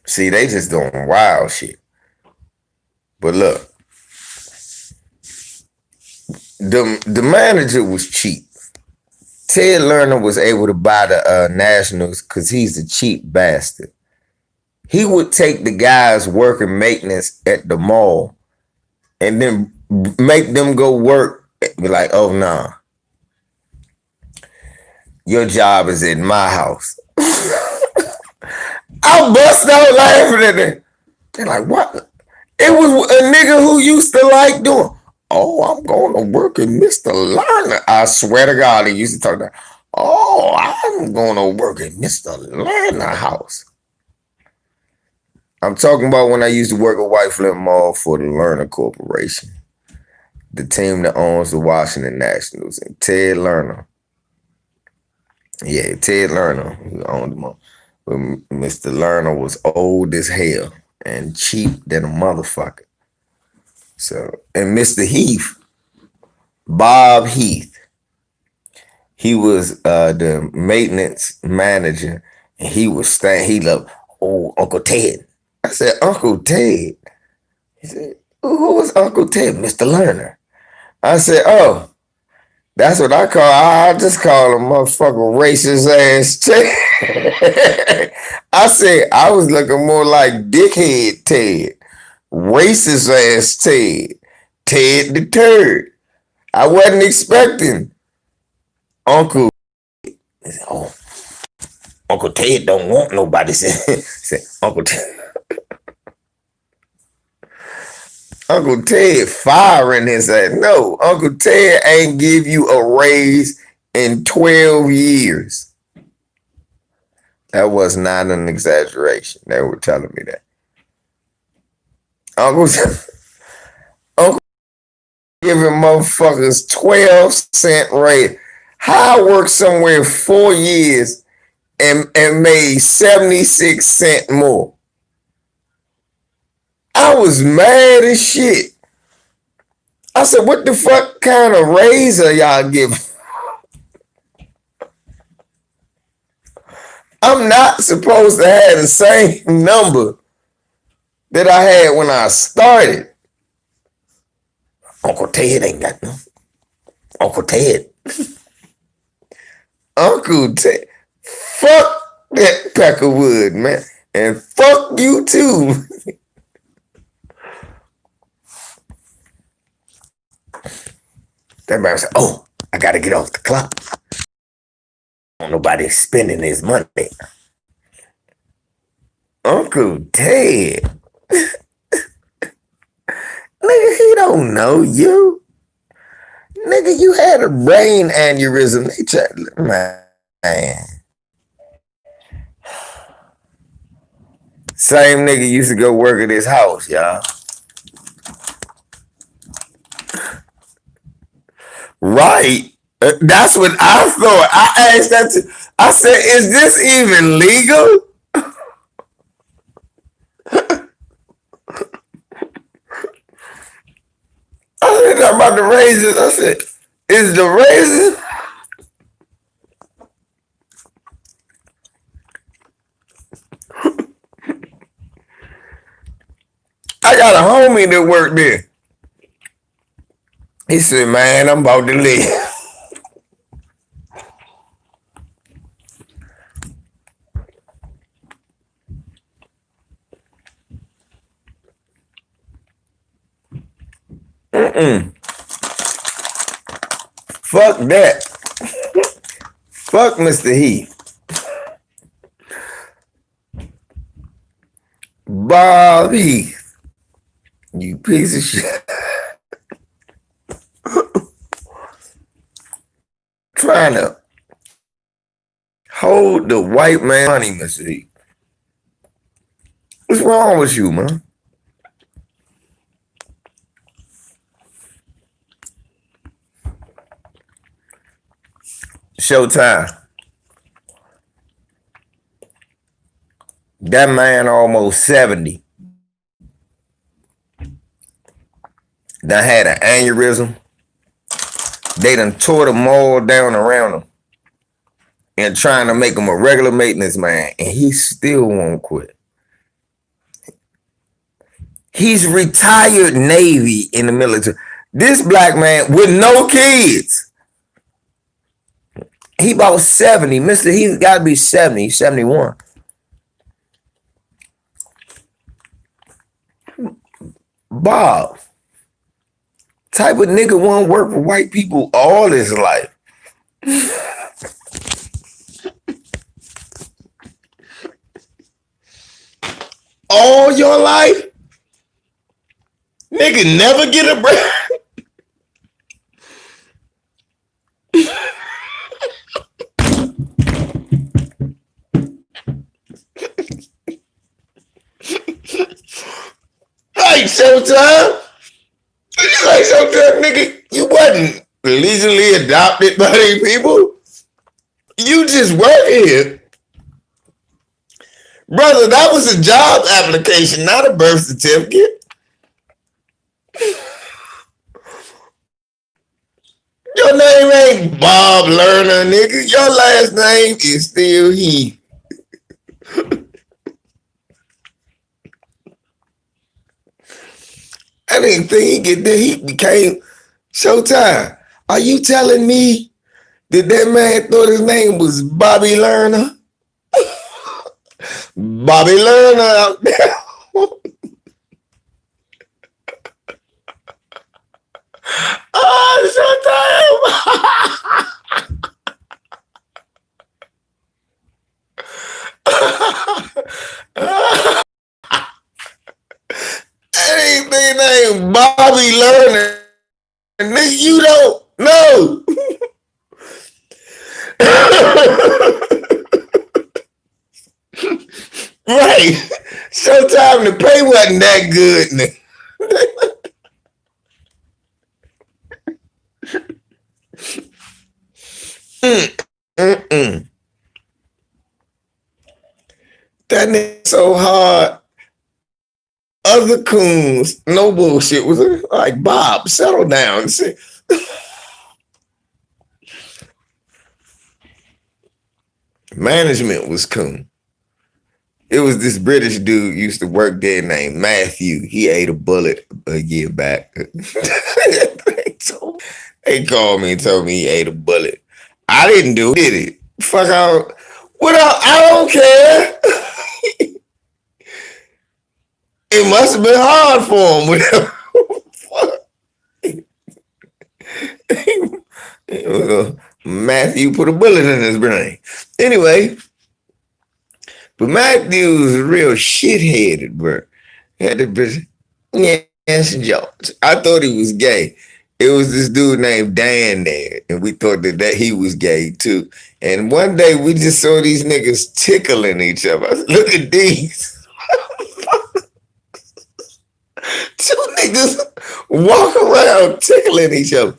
See, they just doing wild shit. But look, the manager was cheap. Ted Lerner was able to buy the Nationals because he's a cheap bastard. He would take the guys working maintenance at the mall and then make them go work. Be like, oh, nah. Your job is in my house. I bust out laughing at them. They're like, what? It was a nigga who used to like doing, oh, I'm going to work at Mr. Lerner. I swear to God, he used to talk about, oh, I'm going to work at Mr. Lerner house. I'm talking about when I used to work at White Flint Mall for the Lerner Corporation, the team that owns the Washington Nationals, and Ted Lerner. Yeah, Ted Lerner, who owned the mall. But Mr. Lerner was old as hell and cheap than a motherfucker. So, and Mr. Heath, Bob Heath, he was the maintenance manager, and he was staying. He loved, oh, Uncle Ted. I said, Uncle Ted. He said, who was Uncle Ted? Mr. Lerner. I said, oh, that's what I call. I just call him motherfucker racist ass Ted. I said I was looking more like dickhead Ted, racist ass Ted, Ted the Turd. I wasn't expecting Uncle. Oh, Uncle Ted don't want nobody. Said Uncle Ted. Uncle Ted firing his ass. No, Uncle Ted ain't give you a raise in 12 years. That was not an exaggeration. They were telling me that. Uncle giving motherfuckers 12-cent raise. How I worked somewhere 4 years and made 76 cents more. I was mad as shit. I said, what the fuck kind of raise are y'all giving? I'm not supposed to have the same number that I had when I started. Uncle Ted ain't got no. Uncle Ted. Uncle Ted. Fuck that Peckerwood, man. And fuck you too. That man said, oh, I gotta get off the clock. Nobody spending his money. Uncle Ted. Nigga, he don't know you. Nigga, you had a brain aneurysm. Man. Same nigga used to go work at his house, y'all. Right. That's what I thought. I asked that too. I said, is this even legal? I said, talking about the raises. I said, is the raises? I got a homie that worked there. He said, man, I'm about to leave. Fuck that. Fuck Mr. Heath. Bob Heath. You piece of shit. Trying to hold the white man money, Mr. Heath. What's wrong with you, man? Showtime. That man almost 70. Done had an aneurysm. They done tore the mall down around him and trying to make him a regular maintenance man, and he still won't quit. He's retired Navy in the military. This black man with no kids. He about 70. He's got to be 70, 71. Bob. Type of nigga won't work for white people all his life. All your life? Nigga never get a break. Like Showtime. Like Showtime, nigga, you wasn't legally adopted by these people. You just work here. Brother, that was a job application, not a birth certificate. Your name ain't Bob Lerner, nigga. Your last name is still he. I didn't think he became Showtime. Are you telling me that man thought his name was Bobby Lerner? Bobby Lerner out there. Oh, Showtime. Anything named Bobby Lerner, nigga, you don't know. Right. Sometimes the pay wasn't that good, nigga. That nigga so hard. Other coons, no bullshit, was like, Bob, settle down. Management was coon. It was this British dude used to work there named Matthew. He ate a bullet a year back. They called me and told me he ate a bullet. I didn't do it, did it? Fuck out. What else? I don't care. It must have been hard for him. Matthew put a bullet in his brain. Anyway, but Matthew was real shitheaded, bro. Had to be, yes, George. I thought he was gay. It was this dude named Dan there, and we thought that he was gay too. And one day we just saw these niggas tickling each other. I said, look at these. Two niggas walk around tickling each other.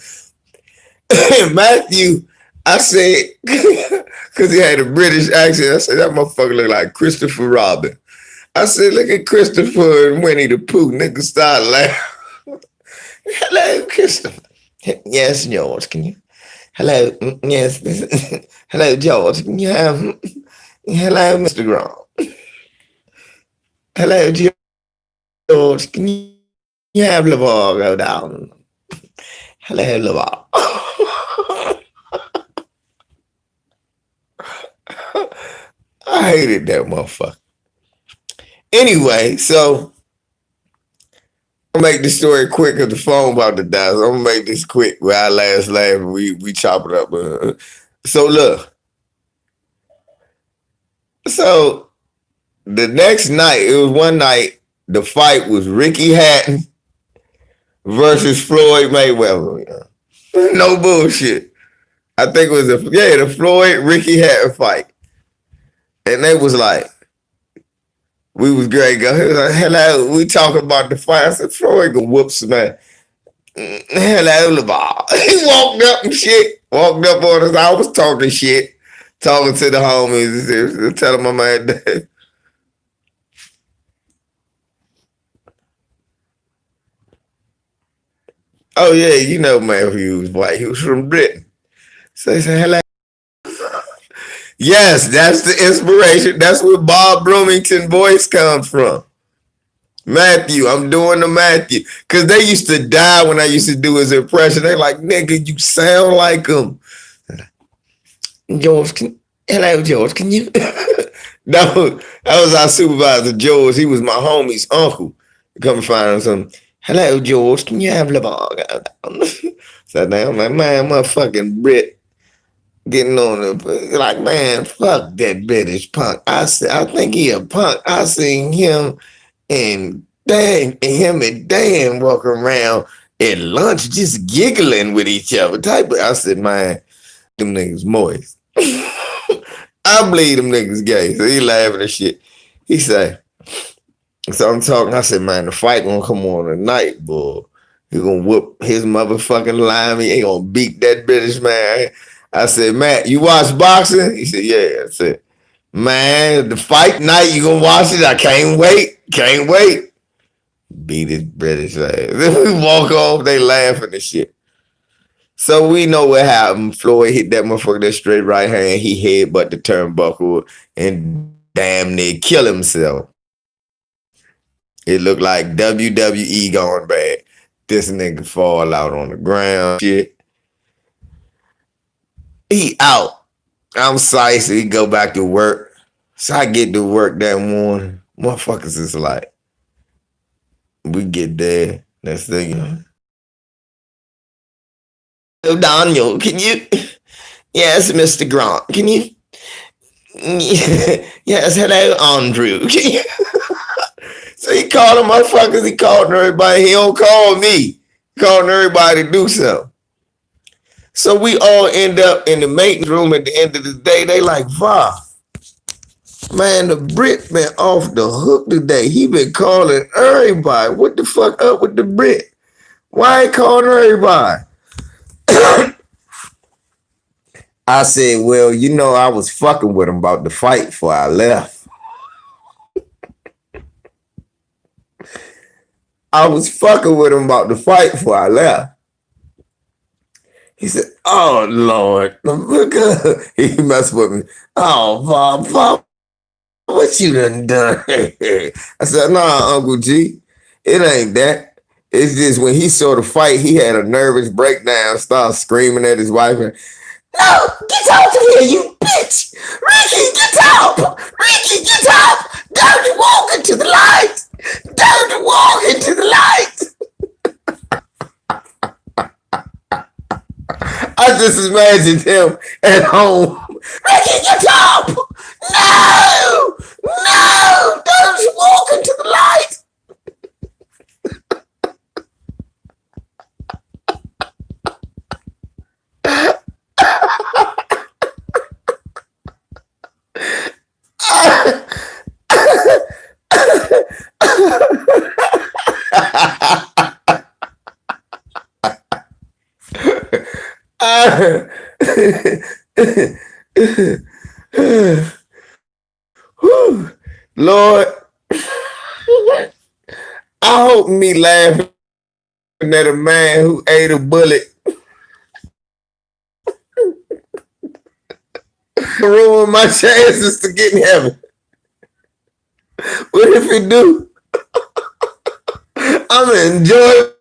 Matthew, I said, because he had a British accent, I said, that motherfucker look like Christopher Robin. I said, look at Christopher and Winnie the Pooh. Niggas start laughing. Hello, Christopher. Yes, George, can you? Hello, yes. Hello, George, can you have? Hello, Mr. Grant. Hello, George, can you have LeVar go down? Hello, LeVar. I hated that motherfucker. Anyway, so I'm gonna make this story quick because the phone about to die. So I'm gonna make this quick where I last laugh and we chop it up. So look. So the next night, it was one night, the fight was Ricky Hatton versus Floyd Mayweather. No bullshit. I think it was the Floyd Ricky Hatton fight. And they was like, we was great. He was like, hello, we talking about the fight. I said, Floyd can whoop some man. Hello, LeVar. He walked up and shit. Walked up on us. I was talking shit. Talking to the homies. Telling my man that. Oh yeah, you know Matthew was white. He was from Britain. So he said, hello. Yes, that's the inspiration. That's where Bob Bloomington voice comes from. Matthew, I'm doing the Matthew. Because they used to die when I used to do his impression. They like, nigga, you sound like him. George, hello, George, can you? that was our supervisor, George. He was my homie's uncle. Come find him. Hello, George, can you have Lamar? So now I'm like, man, motherfucking Brit getting on the like, man, fuck that British punk. I think he a punk. I seen him and Dan walking around at lunch just giggling with each other. I said, man, them niggas moist. I believe them niggas gay. So he laughing and shit. He say, so I'm talking, I said, man, the fight gonna come on tonight, boy. He gonna whoop his motherfucking line. He ain't gonna beat that British man. I said, Matt, you watch boxing? He said, yeah. I said, man, the fight night, you gonna watch it? I can't wait. Can't wait. Beat his British ass. Then we walk off, they laughing and shit. So we know what happened. Floyd hit that motherfucker that straight right hand. He headbutt the turnbuckle and damn near kill himself. It looked like WWE gone bad. This nigga fall out on the ground. Shit. He out. I'm psyched. He go back to work. So I get to work that morning. Motherfuckers is like, we get there. Next thing you know. Oh, Daniel, can you? Yes, Mr. Grant. Can you? Yes, hello, Andrew. Can you? So he called them motherfuckers. He called everybody. He don't call me. He called everybody to do something. So we all end up in the maintenance room at the end of the day. They like, Va, man, the Brit been off the hook today. He been calling everybody. What the fuck up with the Brit? Why ain't calling everybody? I said, well, you know, I was fucking with him about the fight before I left. I was fucking with him about the fight before I left. He said, oh, Lord. He messed with me. Oh, Bob, what you done? I said, nah, Uncle G, it ain't that. It's just when he saw the fight, he had a nervous breakdown, started screaming at his wife. No, get out of here, you bitch! Ricky, get out! Ricky, get out! Don't walk into the light! Don't walk into the light! I just imagined him at home. Ricky, get up! No! No! Don't walk into the light! Lord, I hope me laughing at a man who ate a bullet ruin my chances to get in heaven. What if it do? I'm gonna enjoy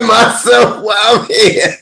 myself while I'm here.